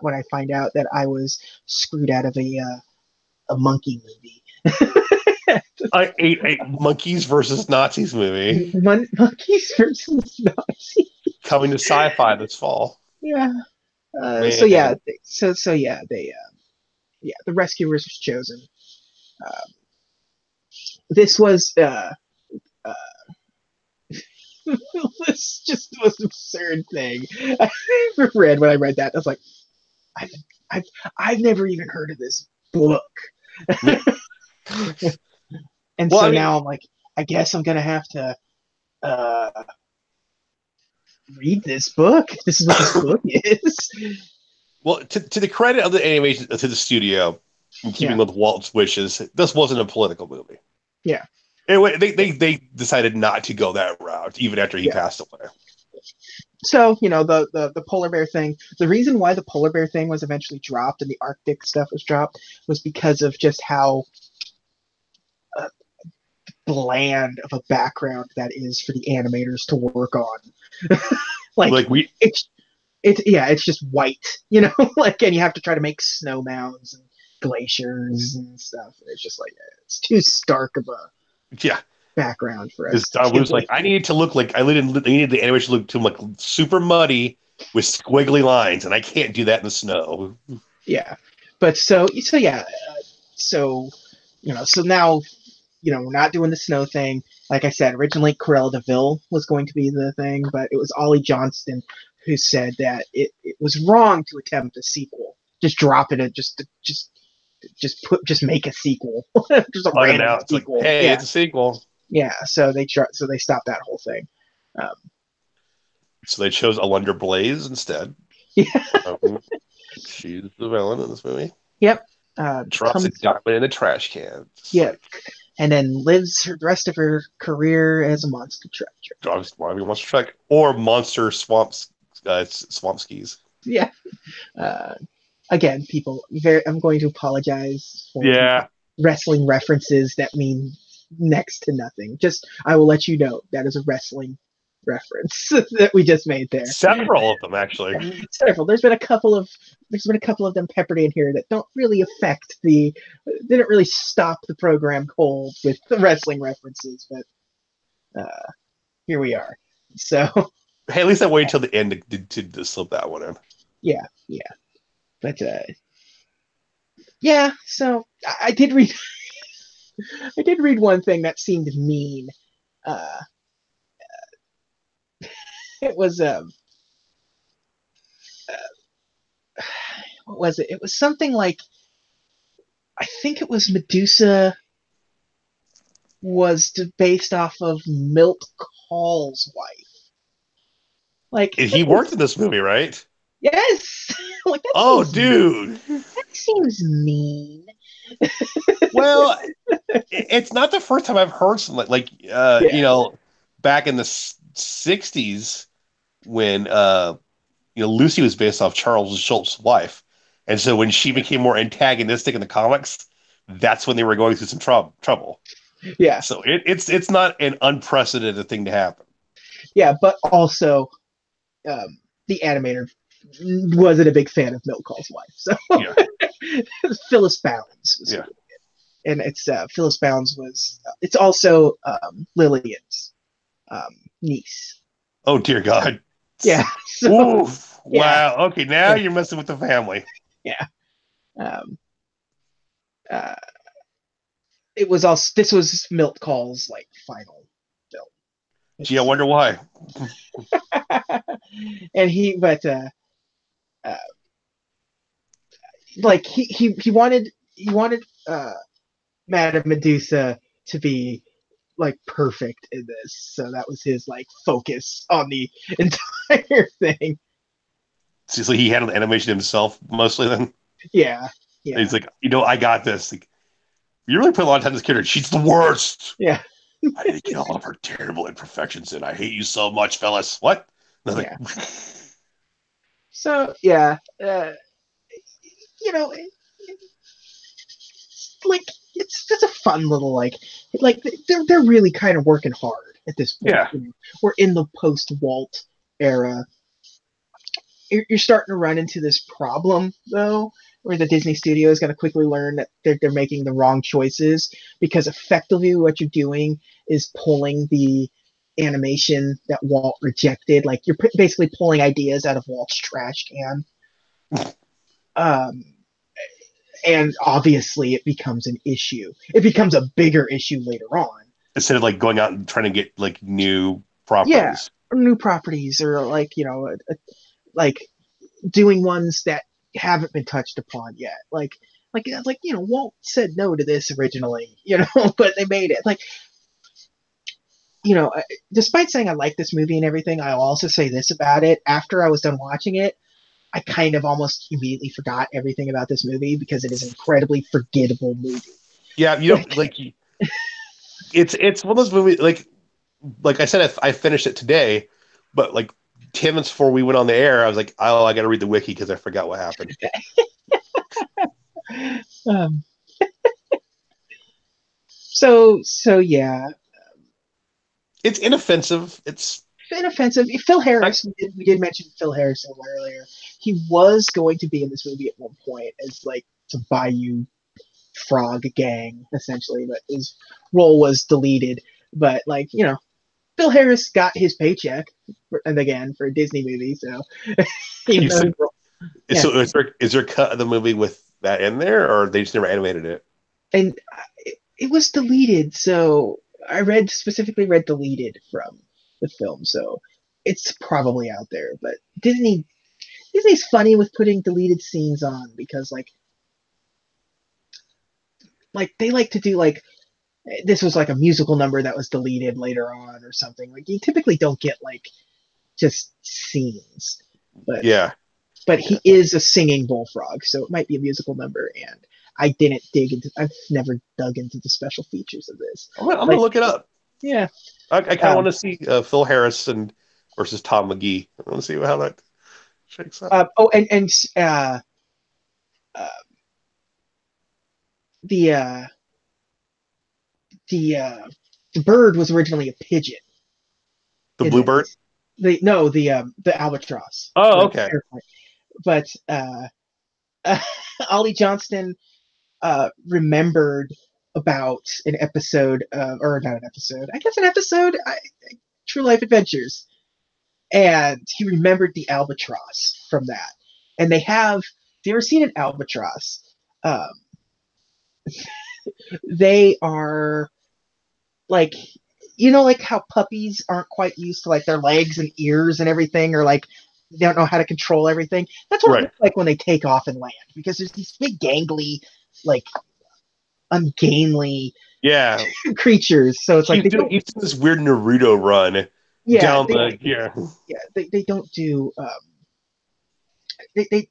S1: that I was screwed out of a monkey movie.
S2: A monkeys versus Nazis movie
S1: Monkeys versus Nazis.
S2: coming to sci-fi this fall.
S1: Yeah. So yeah.
S2: Man.
S1: So yeah. Yeah. The Rescuers was chosen. Uh, this was uh, this just was an absurd thing. I read when I read that. I was like, I've I've I've never even heard of this book. And
S2: Well, I
S1: so
S2: mean,
S1: now I'm like, I guess I'm gonna have to uh, read this book. This is what this book is.
S2: well, to the credit of the animation to the studio, in keeping
S1: Yeah,
S2: with Walt's wishes, this wasn't a political movie.
S1: yeah,
S2: Anyway, they decided not to go that route even after he
S1: yeah.
S2: passed away.
S1: So the polar bear thing. The reason why the polar bear thing was eventually dropped and the Arctic stuff was dropped was because of just how uh, bland of a background that is for the animators to work on. Like
S2: Like we,
S1: it's just white, like, and you have to try to make snow mounds and glaciers and stuff. And it's just like it's too stark of a
S2: yeah,
S1: background for
S2: because
S1: us
S2: Don
S1: to
S2: Bluth's
S1: do
S2: like,
S1: it.
S2: I needed to look like I needed the animation to look to like super muddy with squiggly lines, and I can't do that in the snow.
S1: Yeah, but so yeah, so so now we're not doing the snow thing. Like I said, originally Cruella de Vil was going to be the thing, but it was Ollie Johnston who said that it was wrong to attempt a sequel. Just drop it, just make a sequel, just a random
S2: Unannounced, like,
S1: sequel.
S2: hey,
S1: Yeah,
S2: it's a sequel.
S1: yeah. So they stopped that whole thing. Um,
S2: So they chose Alundra Blaze instead.
S1: yeah,
S2: Um, she's the villain in this movie.
S1: yep.
S2: Drops a
S1: Comes,
S2: diamond in a trash can. It's
S1: yeah,
S2: like,
S1: and then lives the rest of her career as a monster truck driver.
S2: drops Bobby Monster Truck or Monster Swamp Skis.
S1: Yeah. Uh, Again, people, I'm going to apologize for the
S2: Yeah,
S1: wrestling references that mean next to nothing. Just, I will let you know that is a wrestling reference that we just made there.
S2: several of them actually.
S1: Several. There's been a couple of them peppered in here that don't really affect didn't really stop the program cold with the wrestling references, but here we are. So
S2: Hey, at least I waited until the end to slip that one in.
S1: yeah, yeah. But yeah, so I did read I did read one thing that seemed mean. Uh, it was what was it? It was something like I think it was Medusa was based off of Milt Kahl's wife. Like
S2: And he worked in this movie, right?
S1: yes, like
S2: Oh, dude.
S1: that seems mean.
S2: Well, it's not the first time I've heard something
S1: Yeah,
S2: back in the '60s when Lucy was based off Charles Schultz's wife, and so when she became more antagonistic in the comics, that's when they were going through some trouble.
S1: yeah,
S2: So it's not an unprecedented thing to happen.
S1: yeah. But also, the animator wasn't a big fan of Milt Kahl's wife, so
S2: Yeah,
S1: Phyllis Bounds was
S2: yeah.
S1: and it's Phyllis Bounds was it's also Lillian's niece.
S2: Oh dear God.
S1: Yeah. So
S2: Oof.
S1: yeah,
S2: Wow. Okay, now
S1: yeah,
S2: you're messing with the family.
S1: yeah. Um, uh, it was also this was Milt Kahl's like final film.
S2: Gee, I
S1: It's
S2: wonder why.
S1: and uh, like he wanted Madame Medusa to be like perfect in this, so that was his like focus on the entire thing.
S2: So he handled the animation himself mostly then.
S1: Yeah,
S2: He's
S1: yeah,
S2: like, I got this. Like, you really put a lot of time in this character. She's the worst.
S1: yeah.
S2: I need to get all of her terrible imperfections in. I hate you so much, Phyllis. What? I was like,
S1: Yeah. So yeah, you know, like it's just a fun little like they're really kind of working hard at this point.
S2: yeah,
S1: You know? We're in the post Walt era. You're starting to run into this problem though, where the Disney studio is going to quickly learn that they're making the wrong choices because effectively what you're doing is pulling the animation that Walt rejected. Like you're basically pulling ideas out of Walt's trash can. Um, and obviously it becomes an issue. It becomes a bigger issue later on.
S2: instead of like going out and trying to get like new
S1: Yeah,
S2: properties.
S1: or new properties, or like doing ones that haven't been touched upon yet. Like Walt said no to this originally, but they made it. Like despite saying I like this movie and everything, I'll also say this about it. After I was done watching it, I kind of almost immediately forgot everything about this movie because it is an incredibly forgettable movie.
S2: Yeah, like it's one of those movies. Like I said, I finished it today, but like 10 minutes before we went on the air, I was like, oh, I got to read the wiki because I forgot what happened.
S1: um, so yeah,
S2: It's inoffensive. It's
S1: inoffensive. Phil
S2: I,
S1: Harris, we did mention Phil Harris a little earlier. He was going to be in this movie at one point as like to Bayou Frog Gang, essentially, but his role was deleted. But Phil Harris got his paycheck, and again for a Disney movie, so even
S2: you
S1: though
S2: said
S1: yeah,
S2: so. Is there a cut of the movie with that in there, or they just never animated it?
S1: and it was deleted, so I specifically read deleted from the film, so it's probably out there. But Disney's funny with putting deleted scenes on because like they like to do like this was like a musical number that was deleted later on or something. Like you typically don't get like just scenes, but
S2: Yeah,
S1: he is a singing bullfrog, so it might be a musical number. And I've never dug into the special features of this.
S2: I'm gonna
S1: Like,
S2: look it up.
S1: yeah.
S2: I kind of
S1: Um,
S2: want to see Phil Harrison versus Tom McGee. I want to see how that shakes out.
S1: oh, and uh, the uh, the the bird was originally a pigeon
S2: The
S1: in
S2: Bluebird.
S1: this. The albatross,
S2: Oh,
S1: the
S2: okay.
S1: airplane. But Ollie Johnston remembered about an episode, or not an episode, I guess an episode, True Life Adventures, and he remembered the albatross from that. And have you ever seen an albatross? Um, they are like, like how puppies aren't quite used to like their legs and ears and everything, or like they don't know how to control everything. That's what it
S2: Right.
S1: looks like when they take off and land because there's these big gangly, like ungainly
S2: Yeah.
S1: creatures. So it's like
S2: He's
S1: they
S2: doing
S1: don't,
S2: he's doing this weird Naruto run
S1: yeah,
S2: down the yeah.
S1: they don't do, they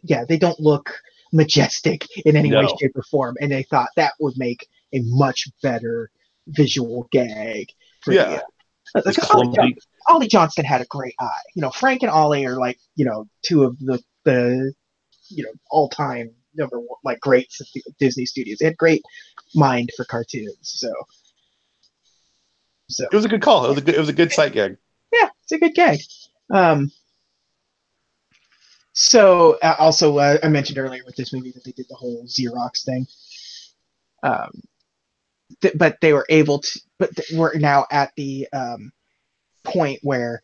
S1: yeah, they don't look majestic in any way,
S2: No.
S1: shape, or form. And they thought that would make a much better visual gag for
S2: Yeah. It's
S1: because
S2: clumsy.
S1: Ollie Johnston had a great eye. Frank and Ollie are like, two of the all time number one like greats at the Disney studios. They had great mind for cartoons. So
S2: It was a good call. It was a good sight gag.
S1: yeah, it's a good gag. Um, so also I mentioned earlier with this movie that they did the whole Xerox thing. Um, but they were able to, but we're now at the point where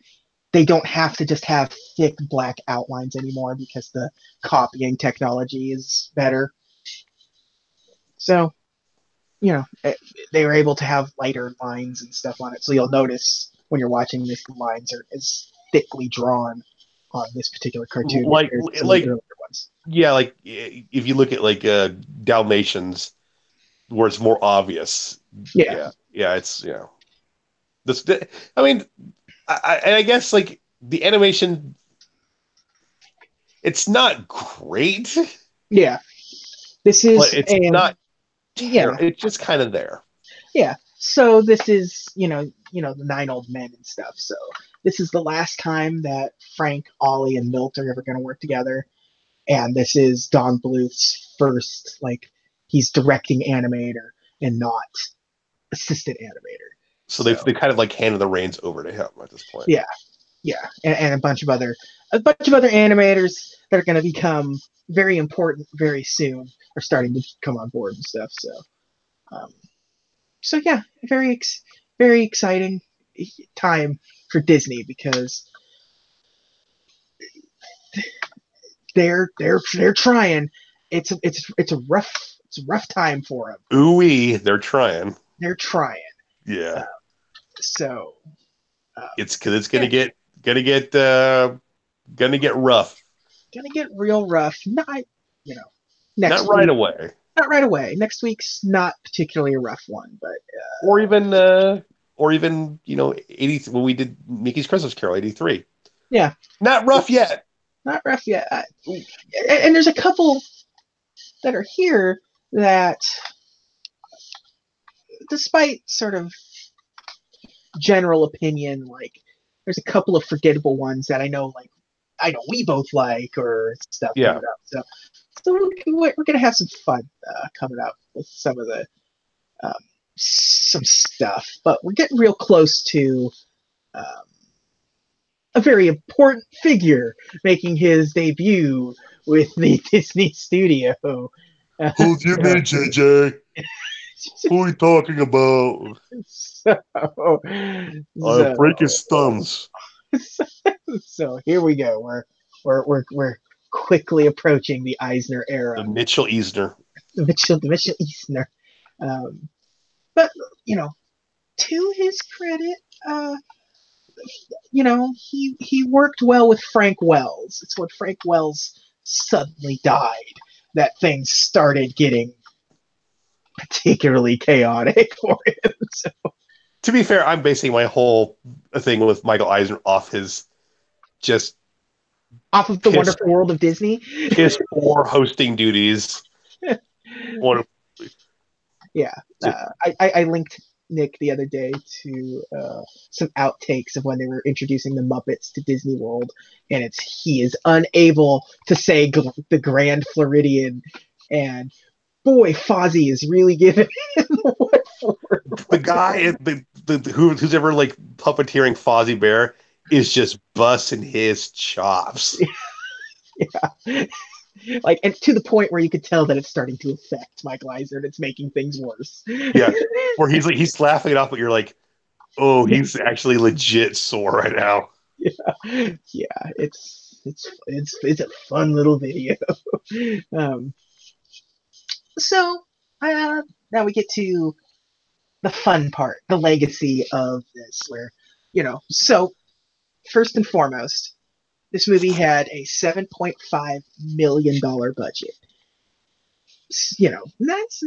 S1: they don't have to just have thick black outlines anymore because the copying technology is better. So, they were able to have lighter lines and stuff on it. So you'll notice when you're watching this, the lines are as thickly drawn on this particular cartoon
S2: Like
S1: compared to some of the
S2: like
S1: earlier ones.
S2: yeah, like if you look at like Dalmatians where it's more obvious.
S1: Yeah,
S2: Yeah, it's this I mean I guess like the animation it's not great,
S1: yeah. This
S2: but
S1: is
S2: it's
S1: a
S2: not
S1: yeah,
S2: terrible. It's just kind of there.
S1: yeah. So this is the nine old men and stuff. So this is the last time that Frank, Ollie, and Milt are ever going to work together, and this is Don Bluth's first, like, he's directing animator and not assistant animator.
S2: So they
S1: So
S2: kind of like handed the reins over to him at this point.
S1: yeah, yeah, and a bunch of other animators that are going to become very important very soon are starting to come on board and stuff. Um, so yeah, very exciting time for Disney because they're trying. It's a rough time for them.
S2: Ooh, they're trying.
S1: They're trying. Uh,
S2: Yeah,
S1: so
S2: it's because it's
S1: yeah,
S2: gonna get gonna get rough.
S1: gonna get real rough. Not you know
S2: Not
S1: next
S2: right
S1: week.
S2: away,
S1: Not right away. Next week's not particularly a rough one, but
S2: or even 80 when we did Mickey's Christmas Carol 83.
S1: yeah,
S2: Not rough yet.
S1: not rough yet. And there's a couple that are here that, despite sort of general opinion, like there's a couple of forgettable ones that I know we both like or stuff coming
S2: Yeah.
S1: up. So we're gonna have some fun coming up with some of the um, some stuff, but we're getting real close to um, a very important figure making his debut with the Disney studio.
S2: Who do you
S1: So,
S2: mean, JJ? Who are you talking about?
S1: so,
S2: I'll
S1: so,
S2: break his thumbs.
S1: so here we go. We're quickly approaching the Eisner
S2: The
S1: era,
S2: Mitchell Eisner.
S1: the Mitchell Eisner. Um, but you know, to his credit, uh, he worked well with Frank Wells. It's when Frank Wells suddenly died that things started getting particularly chaotic for him. So,
S2: To be fair, I'm basing my whole thing with Michael Eisner off his just
S1: off of the
S2: piss
S1: Wonderful World of Disney.
S2: piss poor hosting duties. One
S1: Yeah, I linked Nick the other day to some outtakes of when they were introducing the Muppets to Disney World, and he is unable to say the Grand Floridian, and boy, Fozzie is really giving him what for.
S2: the guy who's ever like puppeteering Fozzie Bear is just busting his chops.
S1: Yeah. Like, and to the point where you could tell that it's starting to affect Michael Eisner and it's making things worse.
S2: Yeah, where he's laughing it off, but you're like, oh, he's actually legit sore right now.
S1: Yeah, it's a fun little video. um, so now we get to the fun part, the legacy of this, where so first and foremost, this movie had a $7.5 million budget. That's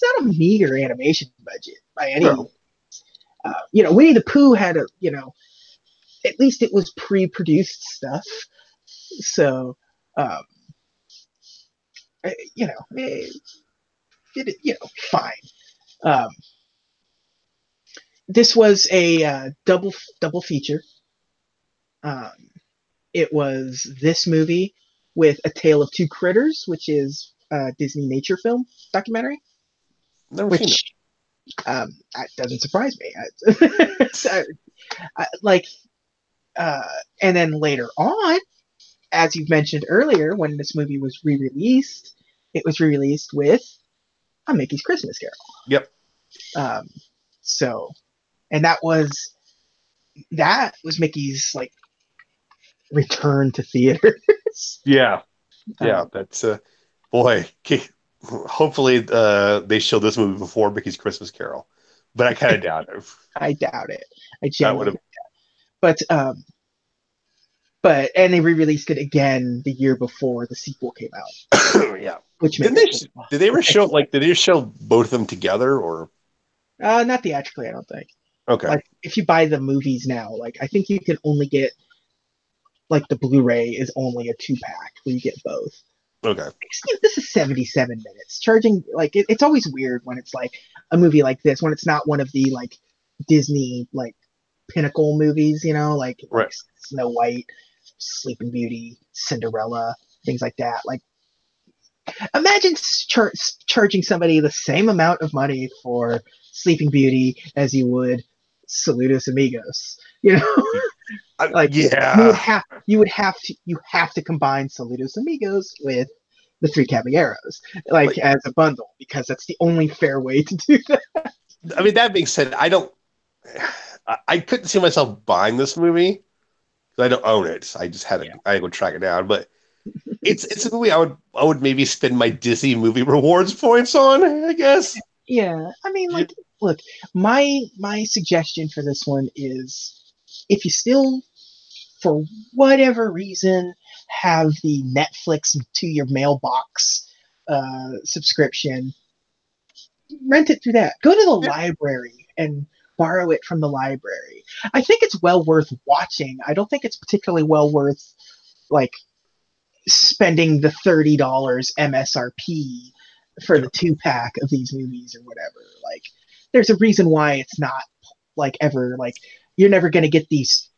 S1: not a meager animation budget by any
S2: No,
S1: means. Winnie the Pooh had at least it was pre-produced stuff. So, um, it, fine. Um, this was a double feature. Um, it was this movie with A Tale of Two Critters, which is a Disney nature film documentary,
S2: never seen it.
S1: which that doesn't surprise me. So, like, uh, and then later on, as you've mentioned earlier, when this movie was re-released, it was re-released with A Mickey's Christmas Carol.
S2: Yep.
S1: Um, so, and that was Mickey's like return to theaters.
S2: Yeah. Yeah.
S1: um,
S2: That's boy. Hopefully, they show this movie before Mickey's Christmas Carol, but I kind of doubt it.
S1: I doubt it. I
S2: That would
S1: genuinely,
S2: have.
S1: but they re-released it again the year before the sequel came out,
S2: Yeah.
S1: which
S2: Did
S1: makes
S2: they? Did they ever
S1: which makes
S2: show like? Did they show both of them together or?
S1: not theatrically, I don't think.
S2: Okay.
S1: Like if you buy the movies now, like I think you can only get like the Blu-ray is only a 2-pack where you get both.
S2: Okay.
S1: This is 77 minutes. Charging like it's always weird when it's like a movie like this when it's not one of the like Disney like pinnacle movies, like
S2: Right.
S1: Snow White, Sleeping Beauty, Cinderella, things like that. Like, imagine charging somebody the same amount of money for Sleeping Beauty as you would Saludos Amigos. Like
S2: Yeah.
S1: you have to combine Saludos Amigos with the Three Caballeros, like
S2: Like,
S1: as a bundle, because that's the only fair way to do that.
S2: I mean, that being said, I don't. I couldn't see myself buying this movie because I don't own it. I just had to.
S1: Yeah.
S2: I had to go track it down. But it's a movie I would maybe spend my Disney movie rewards points on. I guess.
S1: Yeah. I mean,
S2: Yeah.
S1: like, look, my suggestion for this one is, if you still, for whatever reason, have the Netflix to your mailbox subscription, rent it through that. Go to the library and borrow it from the library. I think it's well worth watching. I don't think it's particularly well worth, like, spending the $30 MSRP for
S2: Yeah.
S1: the 2 pack of these movies or whatever. Like, there's a reason why it's not, like, ever, like, you're never going to get these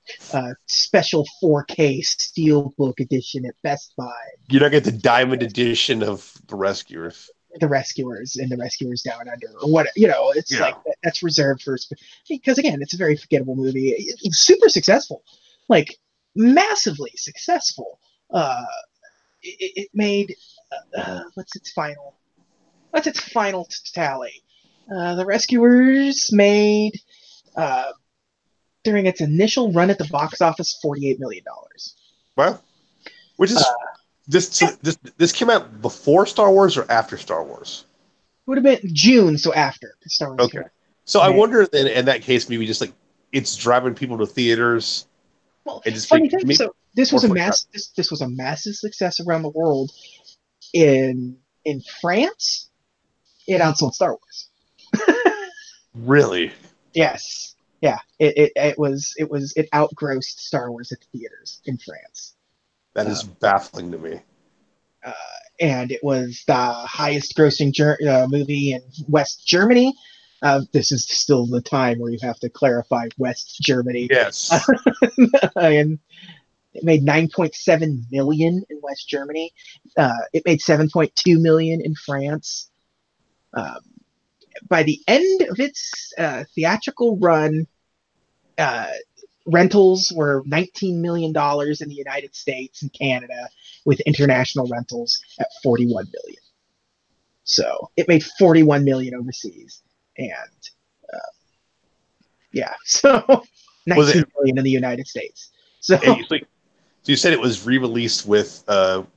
S1: special 4K Steelbook edition at Best Buy.
S2: You don't get the Diamond Edition of The Rescuers.
S1: The Rescuers and the Rescuers Down Under, or what, it's
S2: Yeah.
S1: like that's reserved for, because again, it's a very forgettable movie. It's super successful, like massively successful. It made what's its final tally? The Rescuers made, uh, during its initial run at the box office, $48 million.
S2: Well, which
S1: Uh,
S2: is this. So this came out before Star Wars or after Star Wars?
S1: would have been June, so after Star Wars came
S2: Okay.
S1: out.
S2: So I
S1: May.
S2: wonder then in that case maybe just like it's driving people to theaters
S1: Well,
S2: and just
S1: funny
S2: make
S1: thing. So this
S2: more
S1: was a
S2: foot traffic.
S1: this was a massive success around the world. In France, it outsold Star Wars.
S2: Really?
S1: Yes, yeah. It outgrossed Star Wars at the theaters in France.
S2: That is
S1: Um,
S2: baffling to me.
S1: uh, and it was the highest grossing movie in West Germany. This is still the time where you have to clarify West Germany.
S2: Yes.
S1: And it made 9.7 million in West Germany. It made 7.2 million in France. Um, by the end of its theatrical run, uh, rentals were $19 million in the United States and Canada, with international rentals at 41 million. So it made 41 million overseas, and uh, yeah, so
S2: Was
S1: 19
S2: it
S1: million in the United States. So
S2: so you said it was re-released with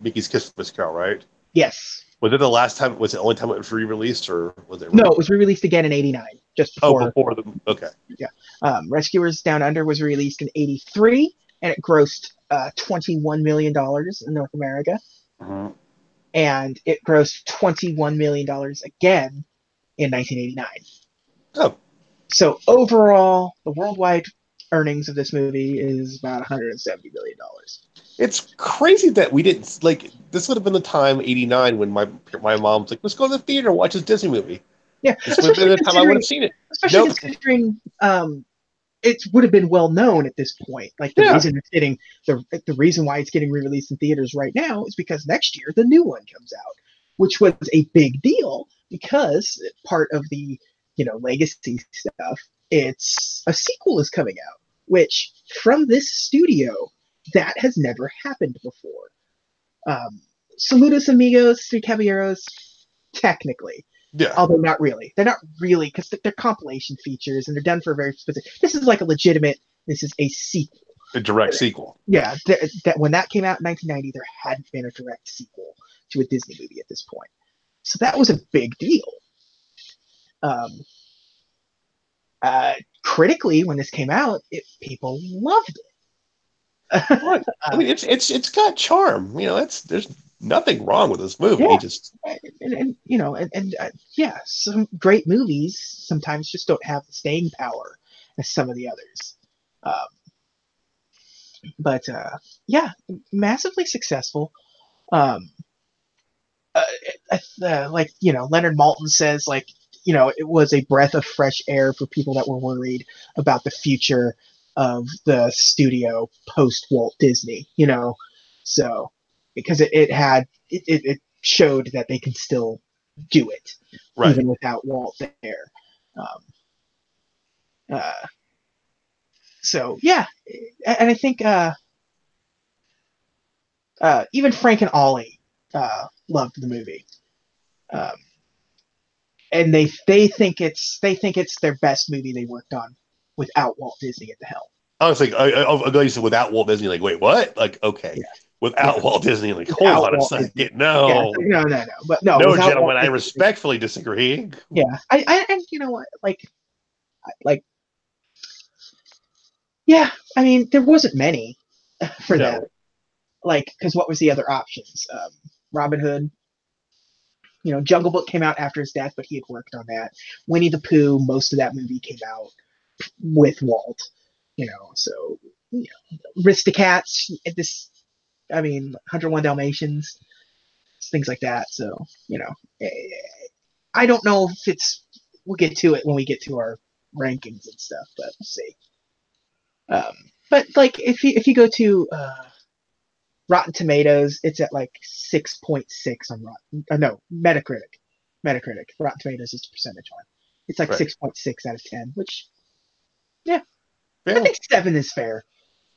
S2: Mickey's Christmas Carol, right?
S1: yes,
S2: Was it the last time? Was it the only time it was re-released, or was it?
S1: no, it was re-released again in '89, just
S2: Oh,
S1: before.
S2: before the okay.
S1: Yeah, Rescuers Down Under was released in '83, and it grossed $21 million in North America,
S2: Mhm.
S1: and it grossed $21 million again in 1989.
S2: Oh,
S1: So overall, the worldwide earnings of this movie is about $170 million.
S2: it's crazy that we didn't like. This would have been the time '89 when my mom's like, "Let's go to the theater and watch this Disney movie."
S1: Yeah,
S2: This would have been the time I would have seen it.
S1: especially
S2: Nope.
S1: considering it would have been well known at this point. Like, the
S2: Yeah.
S1: reason it's getting the reason why it's getting re-released in theaters right now is because next year the new one comes out, which was a big deal because part of the legacy stuff. It's a sequel is coming out, which from this studio that has never happened before. Um, Saludos Amigos, Three Caballeros, technically,
S2: Yeah.
S1: although not really. They're not really, because they're compilation features and they're done for a very specific. This is like a legitimate. This is a sequel.
S2: A direct sequel.
S1: Yeah, that when that came out in 1990, there hadn't been a direct sequel to a Disney movie at this point, so that was a big deal. Um, Critically, when this came out, people loved
S2: What?
S1: it.
S2: I mean, it's got charm. There's nothing wrong with this movie.
S1: Yeah,
S2: Just
S1: yeah, some great movies sometimes just don't have the staying power as some of the others. Um, but yeah, massively successful. Um, like Leonard Maltin says, like it was a breath of fresh air for people that were worried about the future of the studio post Walt Disney, you know. So because it showed that they can still do it
S2: Right.
S1: even without Walt there. Um, uh, so yeah, and I think even Frank and Ollie loved the movie, um, and they think it's their best movie they worked on without Walt Disney at the helm.
S2: I was like, I thought you said without Walt Disney. Like, wait, what? Like, okay,
S1: Yeah, yeah,
S2: without Walt Disney. Like, hold
S1: without
S2: on a
S1: Walt Disney.
S2: second.
S1: Yeah,
S2: No,
S1: no, no, no, but no,
S2: no,
S1: without Walt
S2: gentlemen, I
S1: Disney.
S2: respectfully disagree.
S1: Yeah, and you know what, like, yeah, I mean, there wasn't many for them,
S2: No,
S1: like, because what was the other options? Robin Hood, Jungle Book came out after his death, but he had worked on that. Winnie the Pooh, most of that movie came out with Walt, so Aristocats, I mean, 101 Dalmatians, things like that. So, I don't know if we'll get to it when we get to our rankings and stuff, but we'll see. Um, but like, if you go to Rotten Tomatoes, it's at like 6.6 on Rotten. No, Metacritic. Rotten Tomatoes is the percentage on. It's like
S2: right?
S1: 6.6 out of 10, which, yeah, I
S2: Yeah,
S1: think 7 is fair.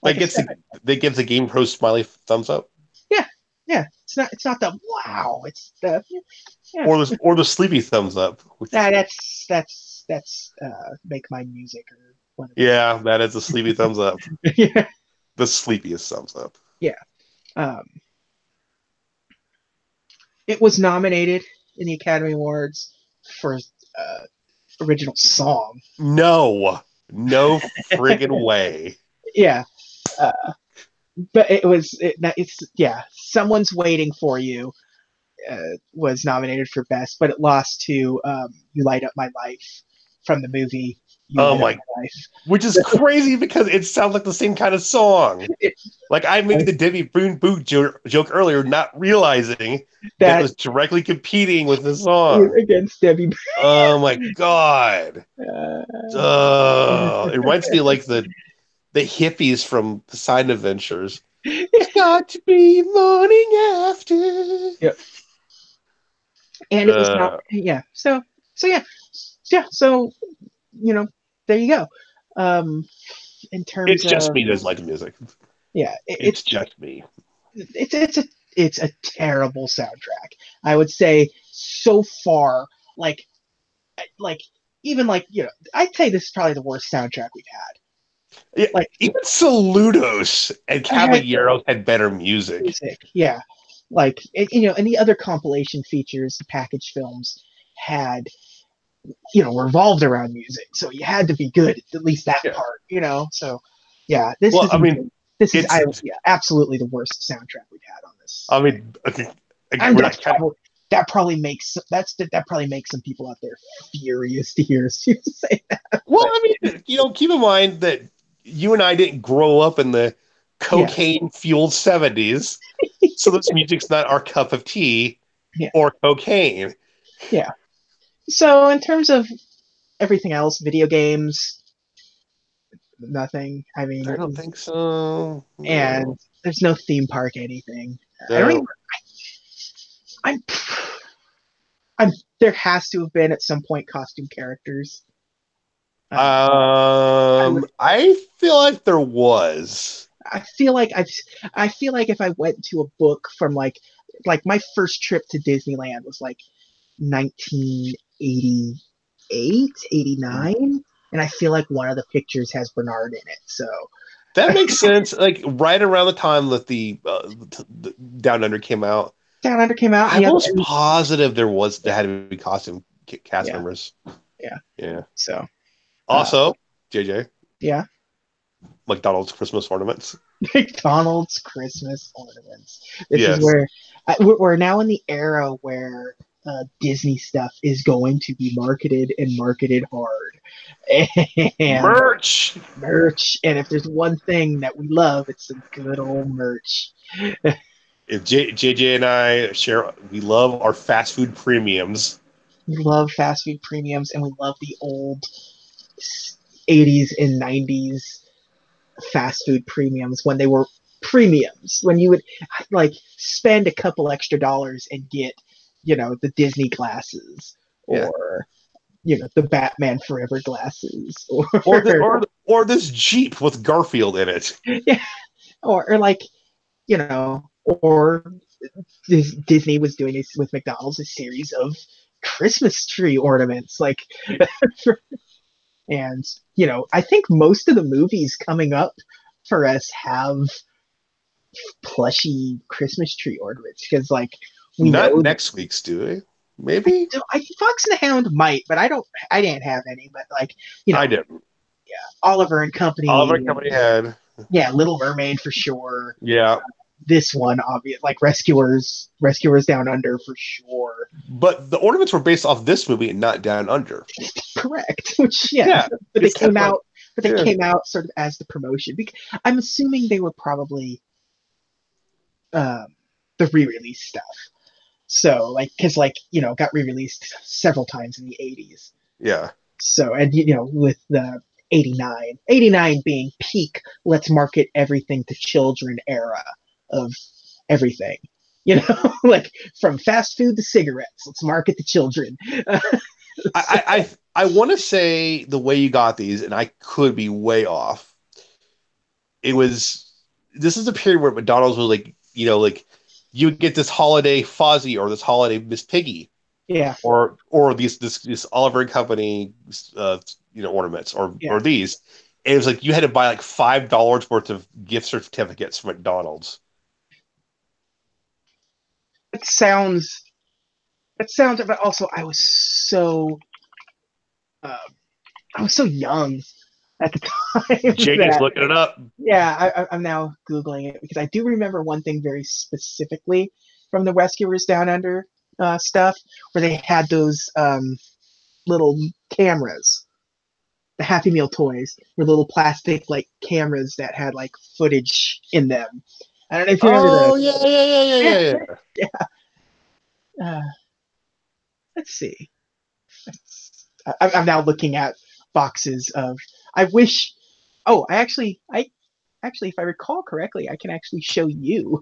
S2: that
S1: Like a
S2: gets the
S1: 7.
S2: that gives the Game Pro smiley thumbs up,
S1: Yeah, yeah. It's not the wow. It's the yeah.
S2: or the sleepy thumbs up. Which,
S1: That's Make My Music or one of
S2: yeah, that is a sleepy thumbs up.
S1: those. Yeah,
S2: The sleepiest thumbs up.
S1: yeah. Um, it was nominated in the Academy Awards for uh, original song.
S2: No, no friggin' way.
S1: Yeah, but it's yeah. Someone's Waiting for You was nominated for best, but it lost to You Light Up My Life from the movie You
S2: Oh
S1: Light Up
S2: my,
S1: My
S2: which is
S1: Life.
S2: crazy because it sounds like the same kind of song.
S1: it,
S2: Like I made the Debbie Boone Boot joke earlier, not realizing that it
S1: that
S2: was directly competing with the song.
S1: against Debbie.
S2: Oh my God.
S1: Uh,
S2: It reminds me of like the hippies from the Side Adventures. It's got to be morning after.
S1: yeah, and it was not.
S2: Uh,
S1: Yeah, so yeah, yeah. So there you go. Um, in
S2: it's
S1: terms
S2: just
S1: of
S2: me that doesn't like the music.
S1: yeah,
S2: It's just me.
S1: it's a terrible soundtrack. I would say so far, like even like I'd say this is probably the worst soundtrack we've had.
S2: Yeah,
S1: Like
S2: even Saludos and
S1: I had
S2: Caballeros had better music.
S1: music, yeah, and the other compilation features, the package films had revolved around music, so you had to be good at least that
S2: Yeah.
S1: part, so yeah, this
S2: Well,
S1: is
S2: I mean,
S1: this is
S2: it's.
S1: yeah, absolutely the worst soundtrack we've had on this.
S2: I mean, okay,
S1: And
S2: we're not kind
S1: that probably makes some people out there furious to hear us say that.
S2: well,
S1: But
S2: I mean, keep in mind that you and I didn't grow up in the
S1: yeah,
S2: cocaine-fueled 70s, so this music's not our cup of tea
S1: yeah,
S2: or cocaine.
S1: yeah. So in terms of everything else, video games, nothing. I mean,
S2: I don't think so.
S1: and
S2: No.
S1: there's no theme park anything. I don't even.
S2: No.
S1: I'm. I'm. There has to have been at some point costume characters. I would.
S2: I feel like there was.
S1: I feel like I feel like if I went to a book from like my first trip to Disneyland was like 1988, 89, and I feel like one of the pictures has Bernard in it. So
S2: That makes sense. Like right around the time that the Down Under came out,
S1: Down Under came out, and
S2: I'm
S1: the other,
S2: almost positive there had to be costume cast
S1: yeah,
S2: members.
S1: yeah.
S2: Yeah.
S1: So uh,
S2: Also, JJ,
S1: yeah,
S2: McDonald's Christmas ornaments.
S1: McDonald's Christmas ornaments. This is
S2: Yes.
S1: where we're now in the era where Disney stuff is going to be marketed and marketed hard, and
S2: Merch.
S1: merch. And if there's one thing that we love, it's some good old merch.
S2: If JJ and I share, we love our fast food premiums.
S1: We love fast food premiums, and we love the old 80s and 90s. fast food premiums when they were premiums, when you would like spend a couple extra dollars and get, the Disney glasses,
S2: Yeah.
S1: or the Batman Forever glasses, or
S2: Or this Jeep with Garfield in it.
S1: yeah, or like, or Disney was doing this with McDonald's, a series of Christmas tree ornaments, like, and I think most of the movies coming up for us have plushy Christmas tree ornaments, because like we
S2: Not
S1: know.
S2: next week's, do we? Maybe?
S1: I think Fox and the Hound might, but I didn't have any, but like,
S2: I didn't.
S1: Oliver and Company,
S2: Oliver Company had.
S1: yeah, Little Mermaid for sure.
S2: Yeah.
S1: This one, obvious, like Rescuers Down Under for sure.
S2: But the ornaments were based off this movie and not Down Under.
S1: Correct. Which, yeah,
S2: Yeah.
S1: but they came out,
S2: Yeah.
S1: sort of as the promotion. I'm assuming they were probably um, the re-release stuff. So like, because like, got re-released several times in the 80s.
S2: Yeah.
S1: So, and with the 89 being peak, let's market everything to children era of everything. Like from fast food to cigarettes, let's market to children.
S2: I want to say the way you got these, and I could be way off. This is a period where McDonald's was like, like you would get this holiday Fozzie or this holiday Miss Piggy,
S1: Yeah,
S2: or this Oliver and Company, ornaments,
S1: yeah.
S2: or these. And it was like you had to buy like $5 worth of gift certificates from McDonald's.
S1: It sounds. It sounds. But also, uh, I was so young at the time
S2: JJ's
S1: that,
S2: looking it up.
S1: yeah, I'm now googling it, because I do remember one thing very specifically from the Rescuers Down Under stuff, where they had those little cameras. The Happy Meal toys were little plastic like cameras that had like footage in them. I don't know if you remember
S2: Oh
S1: those.
S2: yeah, yeah, yeah, yeah,
S1: Yeah,
S2: yeah, yeah.
S1: yeah. Let's see. I'm now looking at boxes of. I wish. Oh, if I recall correctly, I can actually show you.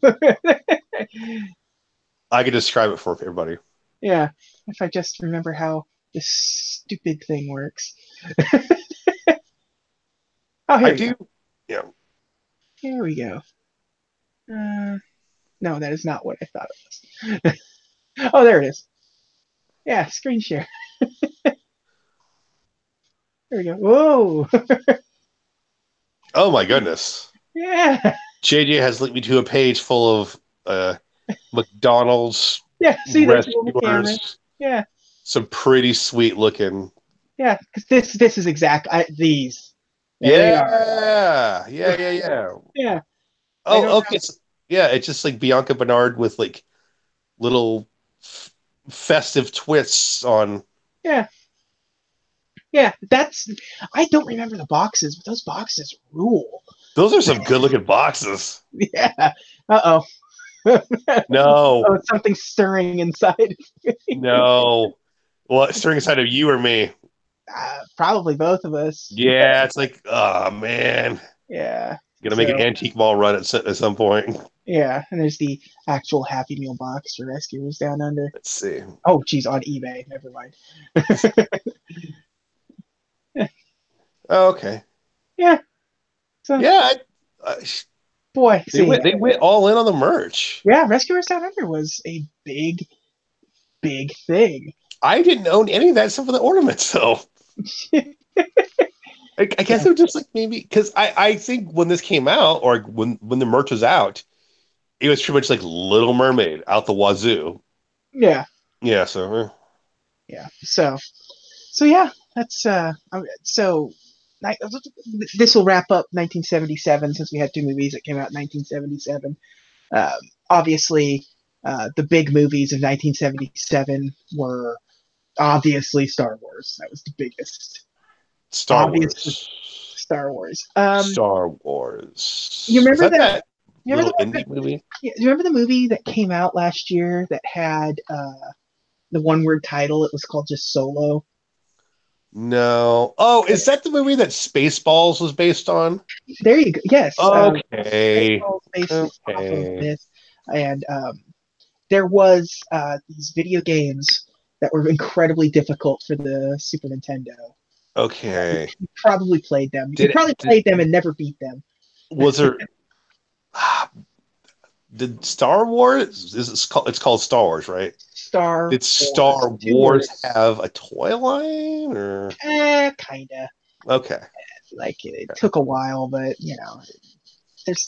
S2: I can describe it for everybody.
S1: Yeah, if I just remember how this stupid thing works. Oh,
S2: I
S1: here we go.
S2: do. Yeah.
S1: Here we go. No, that is not what I thought it was. Oh, there it is. Yeah, screen share. There we go. Whoa.
S2: Oh my goodness.
S1: Yeah.
S2: JJ has linked me to a page full of McDonald's
S1: Yeah. See, there's the little camera.
S2: rescuers.
S1: Yeah.
S2: Some pretty sweet looking.
S1: Yeah. Because this is these. There they are.
S2: Yeah. Yeah, yeah, yeah.
S1: Yeah. I don't
S2: Oh,
S1: know.
S2: okay. Yeah, it's just like Bianca Bernard with like little festive twists on.
S1: Yeah. Yeah. I don't remember the boxes, but those boxes rule.
S2: Those are some good looking boxes.
S1: Yeah. Uh oh.
S2: No,
S1: Oh, something's stirring inside.
S2: no. What, stirring inside of you or me?
S1: Probably both of us.
S2: Yeah, it's like, oh man,
S1: Yeah.
S2: gonna make an
S1: So,
S2: antique mall run at some point.
S1: yeah. And there's the actual Happy Meal box for Rescuers Down Under.
S2: Let's see.
S1: Oh, geez, on eBay. Never mind.
S2: Oh, okay.
S1: Yeah. So,
S2: Yeah,
S1: boy, see,
S2: they went all in on the merch.
S1: yeah, Rescuers Down Under was a big, big thing.
S2: I didn't own any of that stuff for the ornaments, though. I guess it was just like maybe because I think when this came out or when the merch was out, it was pretty much like Little Mermaid out the wazoo.
S1: Yeah.
S2: Yeah, so
S1: Yeah. So yeah, that's so this will wrap up 1977, since we had two movies that came out in 1977. Um, Obviously, the big movies of 1977 were obviously Star Wars. That was the biggest.
S2: Star
S1: Obviously,
S2: Wars.
S1: Star Wars.
S2: Star Wars.
S1: You
S2: Was
S1: remember
S2: that
S1: that?
S2: that
S1: You remember
S2: little indie movie?
S1: yeah, do you remember the movie that came out last year that had the one word title? It was called just Solo.
S2: No. Oh, is that the movie that Spaceballs was based on?
S1: There you go. Yes,
S2: Okay.
S1: Spaceballs based off of
S2: Okay.
S1: this, and there was these video games that were incredibly difficult for the Super Nintendo.
S2: Okay.
S1: You probably played them. You
S2: Did
S1: probably
S2: did
S1: played them and never beat them.
S2: was there did Star Wars it's called Star Wars, right?
S1: Star
S2: Did Star
S1: Wars, two
S2: Wars
S1: words.
S2: have a toy line or
S1: Kinda.
S2: okay.
S1: Like it took a while, but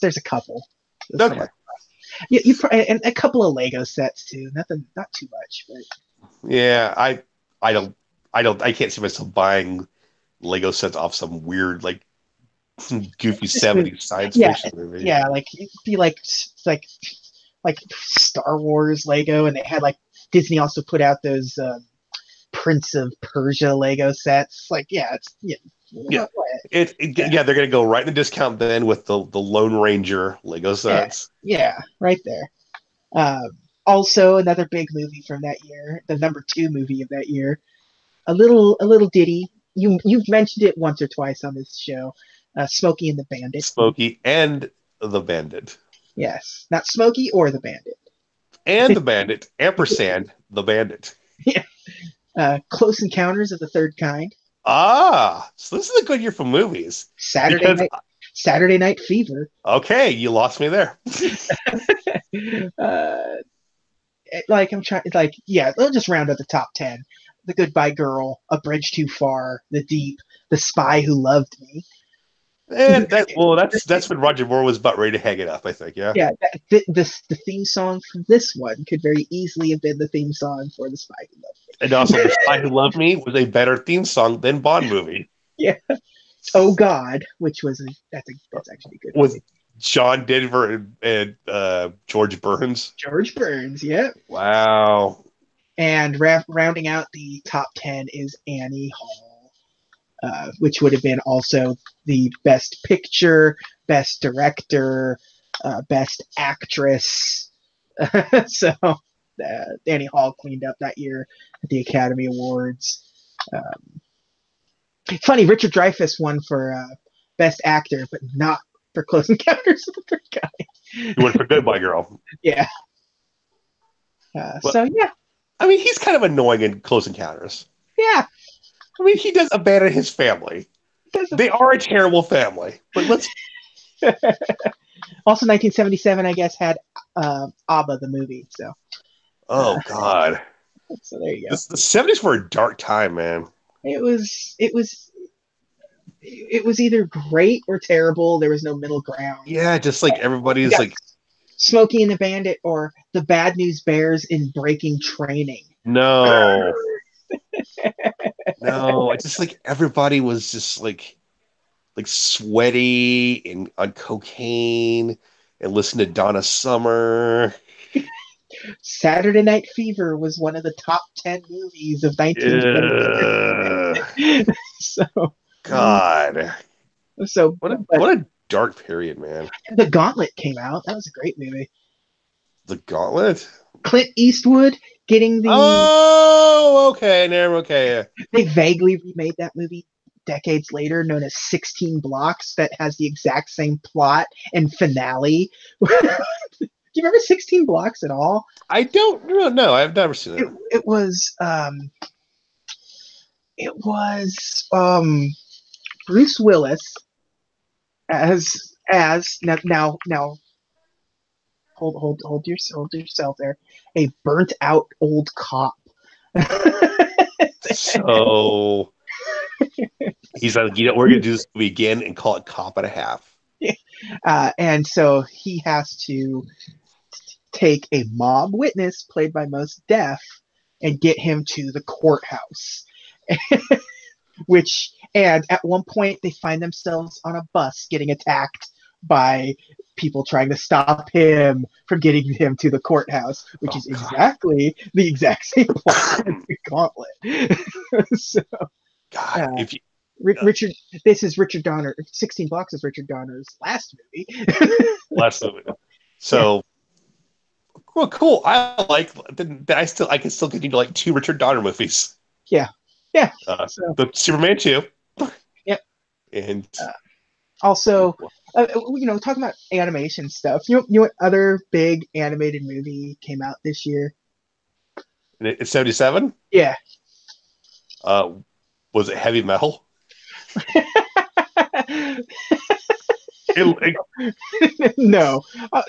S1: there's a couple. For
S2: Okay.
S1: much. And a couple of Lego sets too. Nothing, not too much, but
S2: Yeah, I don't I can't see myself buying Lego sets off some weird like goofy
S1: this movie,
S2: 70s science
S1: yeah,
S2: fiction movie.
S1: yeah, like it'd be like Star Wars Lego, and they had like Disney also put out those Prince of Persia Lego sets. Like, yeah, it's yeah,
S2: Yeah.
S1: what? Yeah,
S2: Yeah, they're gonna go right in the discount bin with the Lone Ranger Lego
S1: yeah,
S2: sets.
S1: yeah, right there. Um, Also, another big movie from that year, the number two movie of that year, a little ditty. You've mentioned it once or twice on this show. Smokey and the Bandit.
S2: Smokey and the Bandit.
S1: Yes, not Smokey or the Bandit.
S2: And the Bandit, ampersand the Bandit.
S1: Yeah. Close Encounters of the Third Kind.
S2: Ah, so this is a good year for movies
S1: Saturday
S2: because
S1: Night Saturday Night Fever.
S2: okay, you lost me there.
S1: uh, like I'm trying, like yeah, they'll just round out the top 10. The Goodbye Girl, A Bridge Too Far, The Deep, The Spy Who Loved Me.
S2: And that's when Roger Moore was about ready to hang it up, I think. Yeah.
S1: Yeah, the theme song for this one could very easily have been the theme song for The Spy Who Loved
S2: And also, The Spy Who Loved Me was a better theme song than Bond movie
S1: Me. Yeah. Oh God, which was that's actually a good
S2: with
S1: movie.
S2: John Denver and George Burns.
S1: George Burns, yeah.
S2: Wow.
S1: And rounding out the top 10 is Annie Hall, which would have been also the best picture, best director, best actress. So Annie Hall cleaned up that year at the Academy Awards. Um, Funny, Richard Dreyfuss won for best actor, but not for Close Encounters of the Third
S2: He went
S1: Kind.
S2: for Goodbye Girl.
S1: Yeah.
S2: But
S1: So yeah,
S2: I mean, he's kind of annoying in Close Encounters.
S1: yeah.
S2: I mean, he does abandon his family. They are a terrible family, but let's.
S1: Also, 1977, I guess, had ABBA the movie.
S2: Oh
S1: Uh,
S2: God,
S1: so there you go.
S2: the '70s were a dark time, man.
S1: It was either great or terrible. There was no middle ground.
S2: Yeah, just like
S1: You
S2: everybody's
S1: got
S2: like,
S1: Smokey and the Bandit or the Bad News Bears in Breaking Training.
S2: no, no. It's just like everybody was just like sweaty and on cocaine and listen to Donna Summer.
S1: Saturday Night Fever was one of the top 10 movies of 1970.
S2: Ugh,
S1: so,
S2: God,
S1: so, but
S2: what a dark period, man.
S1: The Gauntlet came out. That was a great movie.
S2: The Gauntlet.
S1: Clint Eastwood getting
S2: Oh, okay, never okay.
S1: they vaguely remade that movie decades later, known as 16 Blocks, that has the exact same plot and finale. Do you remember 16 Blocks at all?
S2: I don't know. I've never seen
S1: It,
S2: it.
S1: it was it was Bruce Willis as now hold yourself there, a burnt out old cop.
S2: So he's like, we're gonna do this movie again and call it Cop and a Half.
S1: And so he has to take a mob witness played by Mos Def and get him to the courthouse. And at one point they find themselves on a bus getting attacked by people trying to stop him from getting him to the courthouse, which
S2: Oh
S1: is
S2: God,
S1: exactly the exact same plot as the Gauntlet. So
S2: God,
S1: uh,
S2: if you
S1: Richard, this is Richard Donner. 16 Blocks is Richard Donner's last movie.
S2: last movie. So well, cool. I like that. I can still continue to like two Richard Donner movies.
S1: Yeah. Yeah. So
S2: The Superman 2,
S1: yeah.
S2: and
S1: Uh, Also, talking about animation stuff. You know what other big animated movie came out this year?
S2: it's 77.
S1: Yeah.
S2: Uh, was it Heavy Metal? It,
S1: No,
S2: uh,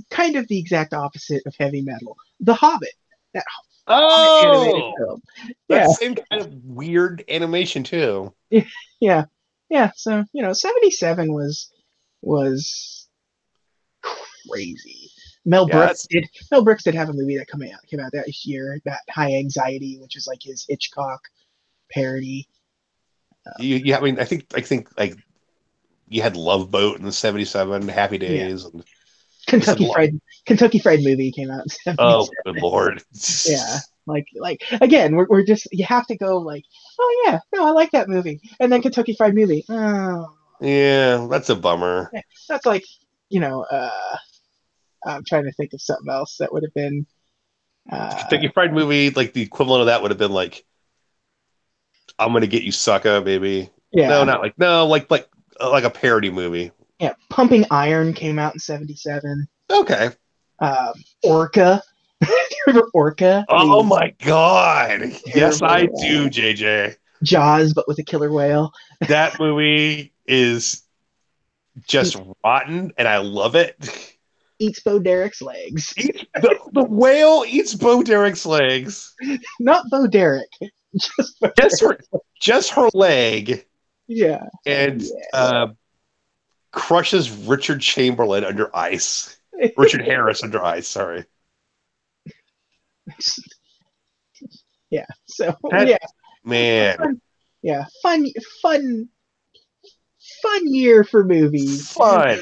S1: kind of the exact opposite of heavy metal. The Hobbit, that Hobbit animated
S2: oh,
S1: film.
S2: that
S1: Yeah,
S2: same kind of weird animation too.
S1: yeah, yeah. So 77 was crazy.
S2: Yeah, that's,
S1: Mel Brooks did have a movie that came out that year, that High Anxiety, which is like his Hitchcock parody.
S2: I mean, I think like you had Love Boat in the 77, Happy
S1: Yeah,
S2: Days, and just a
S1: Kentucky
S2: lot.
S1: Fried Kentucky Fried Movie came out in
S2: Oh,
S1: 77.
S2: good Lord.
S1: Yeah, like again, we're just you have to go like, oh yeah, no, I like that movie, and then Kentucky Fried Movie. Oh,
S2: Yeah, that's a bummer.
S1: yeah, that's like you know, I'm trying to think of something else that would have been.
S2: The
S1: Uh,
S2: Kentucky Fried Movie, like the equivalent of that would have been like, I'm gonna get you, sucker, baby. No,
S1: yeah,
S2: not like no, like a parody movie.
S1: yeah. Pumping Iron came out in '77.
S2: Okay.
S1: Orca. Do you remember Orca?
S2: Oh
S1: The
S2: my God. Yes, I
S1: terrible
S2: do, JJ.
S1: Jaws, but with a killer whale.
S2: That movie is just
S1: Eat,
S2: rotten, and I love it.
S1: Eats Bo Derek's legs.
S2: The whale eats Bo Derek's legs.
S1: Not Bo Derek, just Bo
S2: Just
S1: Derek.
S2: her, just her leg,
S1: Yeah,
S2: and
S1: yeah.
S2: crushes Richard Chamberlain under ice. Richard Harris under ice. Sorry.
S1: Yeah. So
S2: That
S1: yeah,
S2: man,
S1: fun, yeah, fun, fun year for movies.
S2: fun,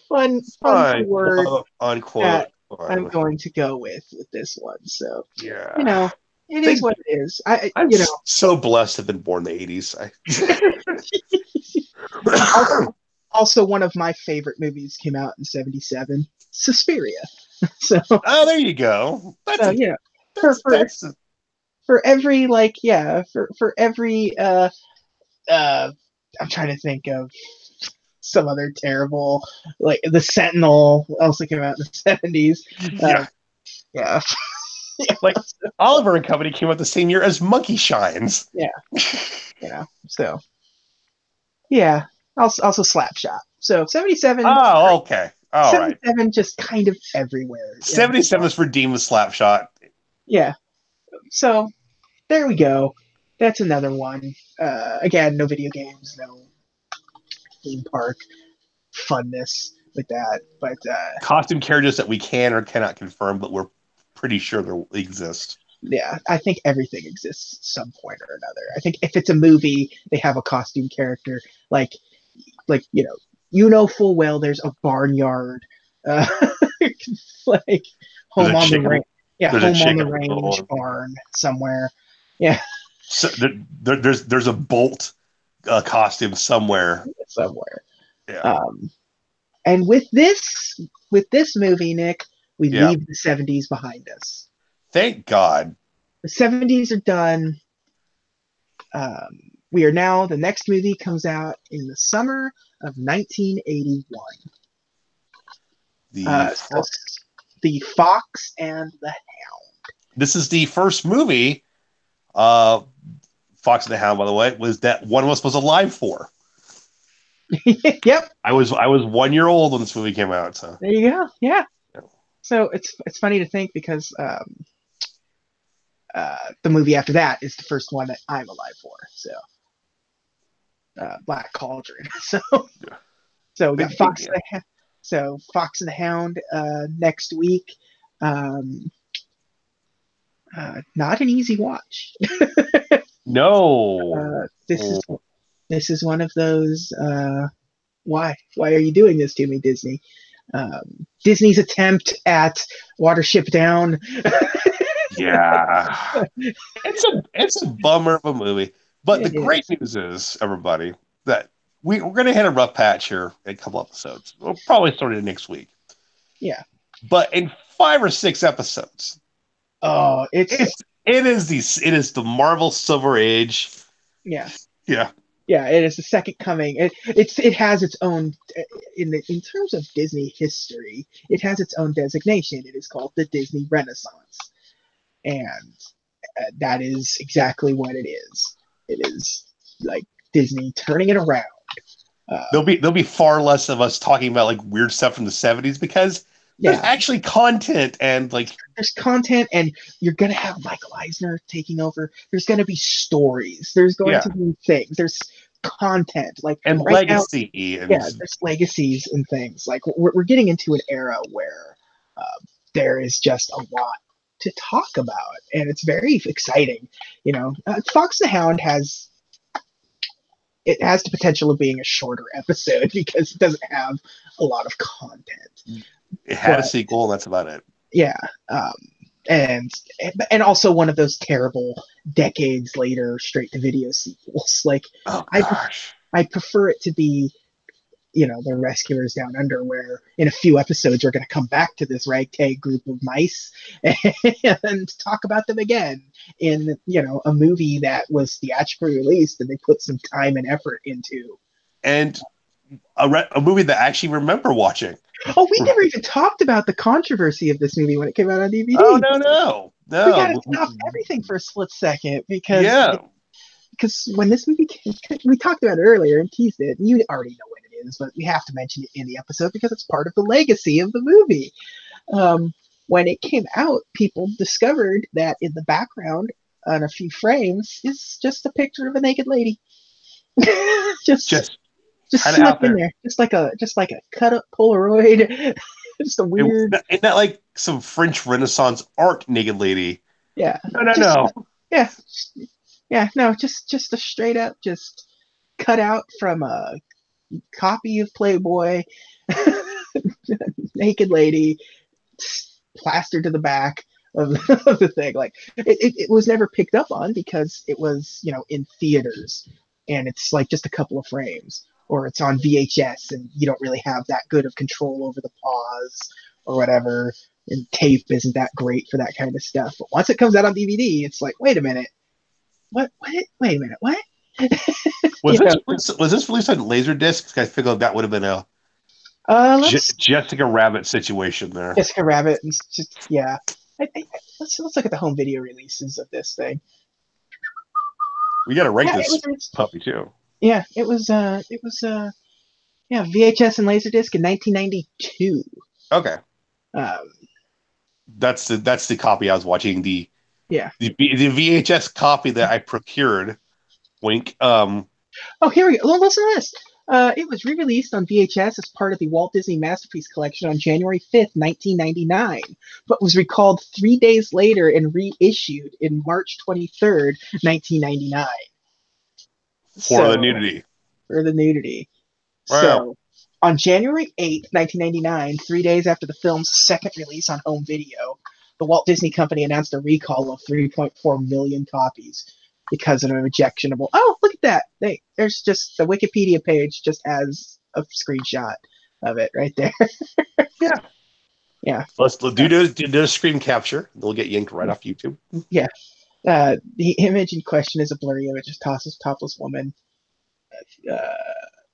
S1: Fun's the
S2: fun,
S1: word
S2: quote
S1: that
S2: unquote
S1: I'm
S2: fun.
S1: going to go with this one. So you
S2: Yeah.
S1: know, it is
S2: Thank.
S1: what it is. I
S2: I'm
S1: you know.
S2: so blessed to have been born in the 80s.
S1: Also, also one of my favorite movies came out in '77, Suspiria. So
S2: Oh, there you go.
S1: so for
S2: That's
S1: for
S2: that's a
S1: for every like for every uh I'm trying to think of some other terrible like the Sentinel also came out in the '70s.
S2: yeah.
S1: Yeah, yeah,
S2: Like Oliver and Company came out the same year as Monkey Shines.
S1: yeah, so yeah. Also Slapshot. So 77,
S2: Oh, okay. All right.
S1: 77 just kind of everywhere. And
S2: 77 is for Demon Slapshot.
S1: yeah, so there we go. That's another one. Again, no video games, no theme park funness with that. But
S2: Costume characters that we can or cannot confirm, but we're pretty sure they exist.
S1: yeah, I think everything exists at some point or another. I think if it's a movie, they have a costume character. Like full well there's a barnyard, uh, like
S2: There's a
S1: home on the
S2: chicken.
S1: range. Yeah,
S2: There's a
S1: home on the
S2: chicken
S1: range
S2: little.
S1: barn somewhere. Yeah,
S2: So there's a bolt costume somewhere.
S1: somewhere.
S2: Yeah.
S1: Um, and with this movie, Nick, we
S2: Yeah.
S1: leave the '70s behind us.
S2: Thank God.
S1: The '70s are done. We are now. The next movie comes out in the summer of 1981.
S2: The
S1: So the Fox and the
S2: This is the first movie. Uh, Fox and the Hound, by the way, was that one of us was alive for.
S1: Hound. Yep,
S2: I was 1 year old when this movie came out. So
S1: there you go. Yeah.
S2: yeah.
S1: So it's funny to think because the movie after that is the first one that I'm alive for. So Black Cauldron. So we got
S2: Yeah.
S1: Fox and the Hound next week. Um, not an easy watch.
S2: No.
S1: This is one of those. Why are you doing this to me, Disney? Disney's attempt at Watership Down.
S2: Yeah. It's a bummer of a movie. But the
S1: It
S2: great
S1: is.
S2: news is, everybody, that we're going to hit a rough patch here in a couple episodes. We'll probably start it next week.
S1: Yeah.
S2: But in 5 or 6 episodes,
S1: Oh,
S2: it's it is the Marvel Silver Age.
S1: Yeah.
S2: Yeah.
S1: Yeah, it is the second coming. It has its own in terms of Disney history. It has its own designation. It is called the Disney Renaissance, and that is exactly what it is. It is like Disney turning it around.
S2: There'll
S1: Um,
S2: be far less of us talking about like weird stuff from the 70s because there's
S1: yeah,
S2: actually content and like
S1: there's content, and you're gonna have Michael Eisner taking over. There's gonna be stories. There's going
S2: yeah,
S1: to be things. There's content. Like
S2: and
S1: right now,
S2: legacy and
S1: yeah, there's legacies and things. Like we're getting into an era where there is just a lot to talk about, and it's very exciting. Fox and the Hound has the potential of being a shorter episode because it doesn't have a lot of content.
S2: it had a
S1: But
S2: sequel and that's about it.
S1: yeah, um, and and also one of those terrible decades later straight to video sequels. Like
S2: Oh
S1: I
S2: gosh.
S1: I prefer it to be the rescuers down under, where in a few episodes we're going to come back to this ragtag group of mice and talk about them again in a movie that was theatrically released and they put some time and effort into.
S2: And a movie that I actually remember watching.
S1: Oh, we never even talked about the controversy of this movie when it came out on
S2: Oh
S1: DVD.
S2: no, no.
S1: We got to
S2: No.
S1: stop everything for a split second
S2: Yeah.
S1: because when this movie came, we talked about it earlier and teased it, and you already know what it is, but we have to mention it in the episode because it's part of the legacy of the movie. Um, when it came out, people discovered that in the background on a few frames is just a picture of a naked lady, just
S2: Just
S1: just
S2: kind of
S1: snuck
S2: out
S1: in
S2: there.
S1: there, just like a cut up Polaroid, just a weird,
S2: Ain't that like some French Renaissance art naked lady?
S1: yeah,
S2: No, no,
S1: just
S2: no.
S1: yeah, yeah, no, just a straight up just cut out from a copy of Playboy, naked lady plastered to the back of, of the thing. Like it was never picked up on because it was in theaters, and it's like just a couple of frames, or it's on VHS, and you don't really have that good of control over the pause or whatever. And tape isn't that great for that kind of stuff. But once it comes out on DVD, it's like, wait a minute, what? What? Wait a minute, what?
S2: Was
S1: you
S2: this
S1: know,
S2: was this released on Laserdisc? I figured like, that would have been a
S1: let's
S2: Jessica Rabbit situation there.
S1: Jessica Rabbit, and just yeah. Let's look at the home video releases of this thing.
S2: We got to rank
S1: Yeah, it
S2: this
S1: was.
S2: puppy too.
S1: Yeah, it was. Yeah, VHS and Laserdisc in 1992.
S2: Okay,
S1: Um,
S2: that's the copy I was watching. The
S1: yeah.
S2: the VHS copy that I procured. Wink.
S1: Oh, here we go. Well, listen to this. It was re-released on VHS as part of the Walt Disney Masterpiece Collection on January 5th, 1999, but was recalled 3 days later and reissued in March 23rd, 1999.
S2: For the
S1: So,
S2: nudity.
S1: for the nudity.
S2: Wow.
S1: So, on January 8th, 1999, 3 days after the film's second release on home video, the Walt Disney Company announced a recall of 3.4 million copies because of an objectionable. Oh, look at that! There's just the Wikipedia page just has a screenshot of it right there.
S2: Yeah.
S1: Yeah,
S2: Let's do a screen capture. They'll get yanked right off YouTube.
S1: yeah. The image in question is a blurry image of topless woman. Uh,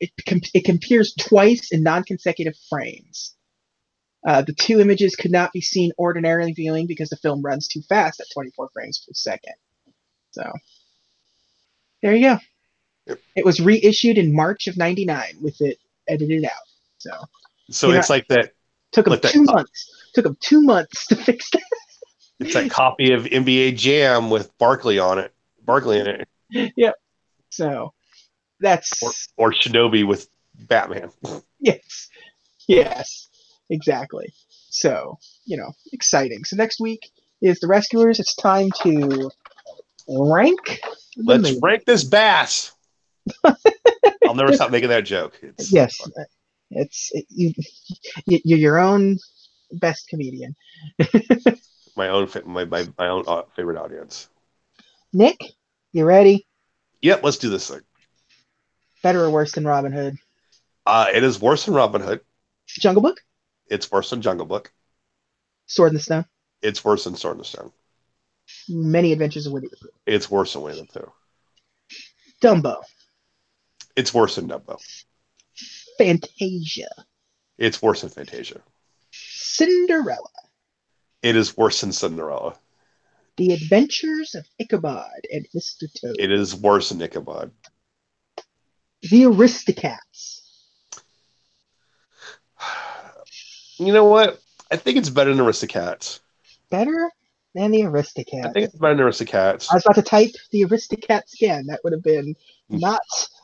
S1: it appears twice in non-consecutive frames. The two images could not be seen ordinarily viewing because the film runs too fast at 24 frames per second. So there you go.
S2: Yep.
S1: It was reissued in March of '99 with it edited out. So
S2: So
S1: you know,
S2: it's like that,
S1: took them
S2: like that.
S1: 2 months. Took them 2 months to fix
S2: It's that copy of NBA Jam with Barkley on it. Barkley in it,
S1: that. Yep. So
S2: or
S1: that's
S2: or Shinobi with Batman.
S1: yes, yes, exactly. So exciting. So next week is the Rescuers. It's time to rank the
S2: Let's
S1: movie.
S2: rank this bass. I'll never stop making that joke. It's so
S1: Yes,
S2: fun.
S1: you're your own best comedian.
S2: My own favorite audience.
S1: Nick, you ready?
S2: Yep, let's do this thing.
S1: Better or worse than Robin Hood?
S2: It is worse than Robin Hood.
S1: Jungle Book?
S2: It's worse than Jungle Book.
S1: Sword in the Stone?
S2: It's worse than Sword in the Stone.
S1: Many Adventures of Winnie the Pooh.
S2: It's worse than Winnie the Pooh.
S1: Dumbo.
S2: It's worse than Dumbo.
S1: Fantasia.
S2: It's worse than Fantasia.
S1: Cinderella.
S2: It is worse than Cinderella.
S1: The Adventures of Ichabod and Mr. Toad.
S2: It is worse than Ichabod.
S1: The Aristocats.
S2: You know what? I think it's better than Aristocats.
S1: Better than the
S2: I think
S1: Aristocats.
S2: it's better than
S1: I
S2: Aristocats.
S1: was about to type the Aristocats again. That would have been not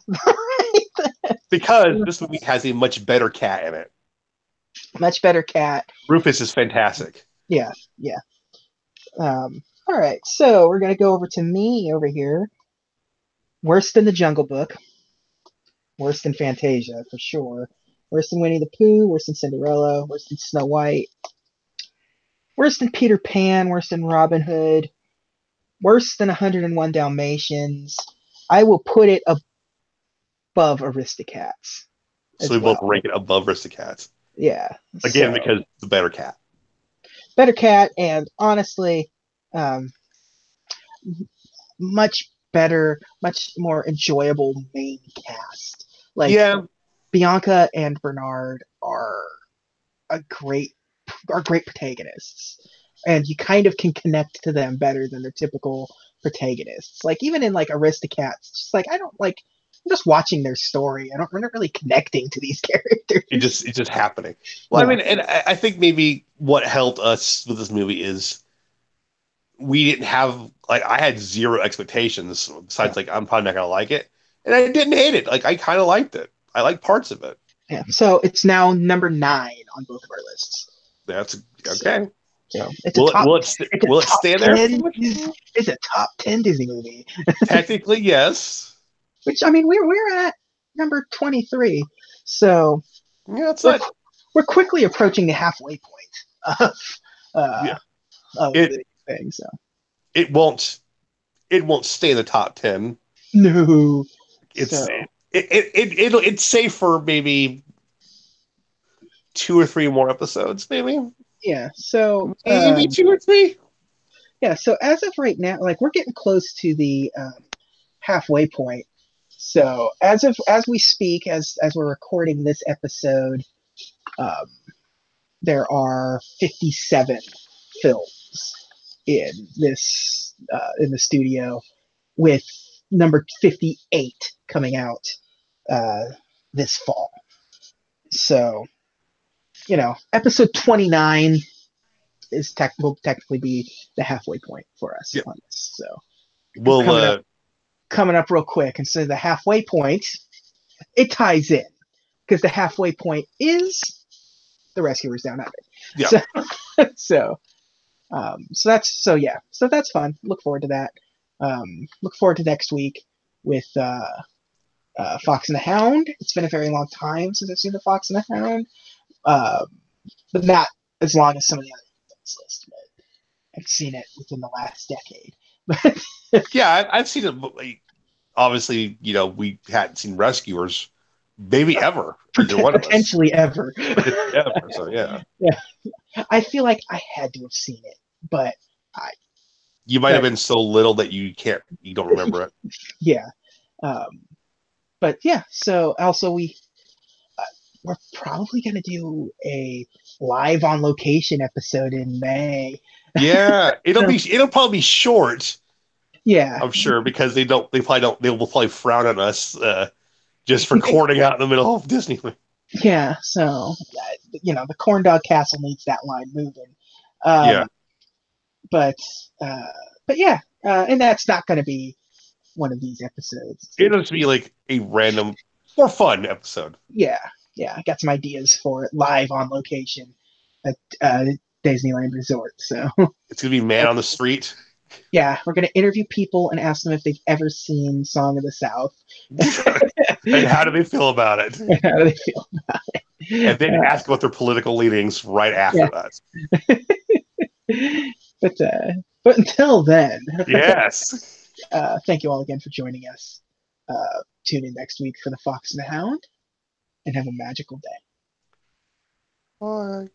S1: right.
S2: Because this movie has a much better cat in it.
S1: Much better cat.
S2: Rufus is fantastic.
S1: Yeah, yeah. All right, so we're gonna go over to me over here. Worse than the Jungle Book. Worse than Fantasia for sure. Worse than Winnie the Pooh. Worse than Cinderella. Worse than Snow White. Worse than Peter Pan. Worse than Robin Hood. Worse than 101 Dalmatians. I will put it above Aristocats
S2: So
S1: as
S2: we both
S1: well.
S2: rank it above Aristocats.
S1: Yeah.
S2: Again,
S1: so,
S2: because it's a better cat.
S1: better cat, and honestly, much better, much more enjoyable main cast. Like
S2: Yeah.
S1: Bianca and Bernard a great are great protagonists, and you kind of can connect to them better than their typical protagonists. Like even in like Aristocats, it's just like I don't like. I'm just watching their story. I'm not really connecting to these characters.
S2: It's just happening. Well,
S1: No.
S2: I mean, and I think maybe what helped us with this movie is we didn't have like I had zero expectations
S1: Yeah.
S2: besides like I'm probably not gonna like it, and I didn't hate it. Like I kind of liked it. I like parts of it.
S1: Yeah. So it's now number 9 on both of our lists.
S2: That's okay.
S1: So it's a
S2: Will it
S1: top.
S2: will it
S1: It's a
S2: will it
S1: top
S2: stay there?
S1: 10. It's a top 10 Disney movie.
S2: Technically, yes.
S1: Which I mean, we're at number 23. So
S2: Yeah, it's
S1: we're
S2: not.
S1: we're quickly approaching the halfway point of uh,
S2: Yeah,
S1: of
S2: it
S1: the thing. So
S2: it won't stay in the top 10.
S1: no.
S2: It's
S1: So
S2: it's safe for maybe 2 or 3 more episodes, maybe
S1: yeah. So
S2: maybe 2 or 3.
S1: yeah. So as of right now, like we're getting close to the halfway point. So as we speak, as we're recording this episode, um, there are 57 films in the studio, with number 58 coming out uh, this fall. So episode 29 will technically be the halfway point for us
S2: Yeah.
S1: on this. So
S2: Well,
S1: coming up real quick, and so the halfway point, it ties in because the halfway point is the Rescuers Down Under.
S2: yeah.
S1: So, so so that's fun. Look forward to that. Look forward to next week with Fox and the Hound. It's been a very long time since I've seen the Fox and the Hound, but not as long as some of the other on this list. But I've seen it within the last decade.
S2: Yeah, I've seen it. Like, obviously, we hadn't seen Rescuers, maybe ever. Either one of us.
S1: Potentially ever.
S2: Ever. So yeah.
S1: Yeah, I feel like I had to have seen it, but
S2: You might have been so little that you don't remember it.
S1: yeah. But yeah, so also we're probably gonna do a live on location episode in May.
S2: Yeah, it'll probably be short.
S1: Yeah,
S2: I'm sure because they will probably frown on us just recording out in the middle of Disney.
S1: yeah. So the corn dog castle needs that line moving.
S2: Yeah,
S1: But uh, but yeah, and that's not gonna be one of these episodes.
S2: it'll just be like a random, more fun episode.
S1: Yeah, yeah. I got some ideas for it live on location at Disneyland Resort. So
S2: It's gonna be man on the street.
S1: yeah, we're gonna interview people and ask them if they've ever seen Song of the South.
S2: And how do they feel about it?
S1: How do they feel?
S2: And then ask about their political leanings right after that.
S1: But until then,
S2: Yes.
S1: thank you all again for joining us. Tune in next week for the Fox and the Hound, and have a magical day.
S2: Bye.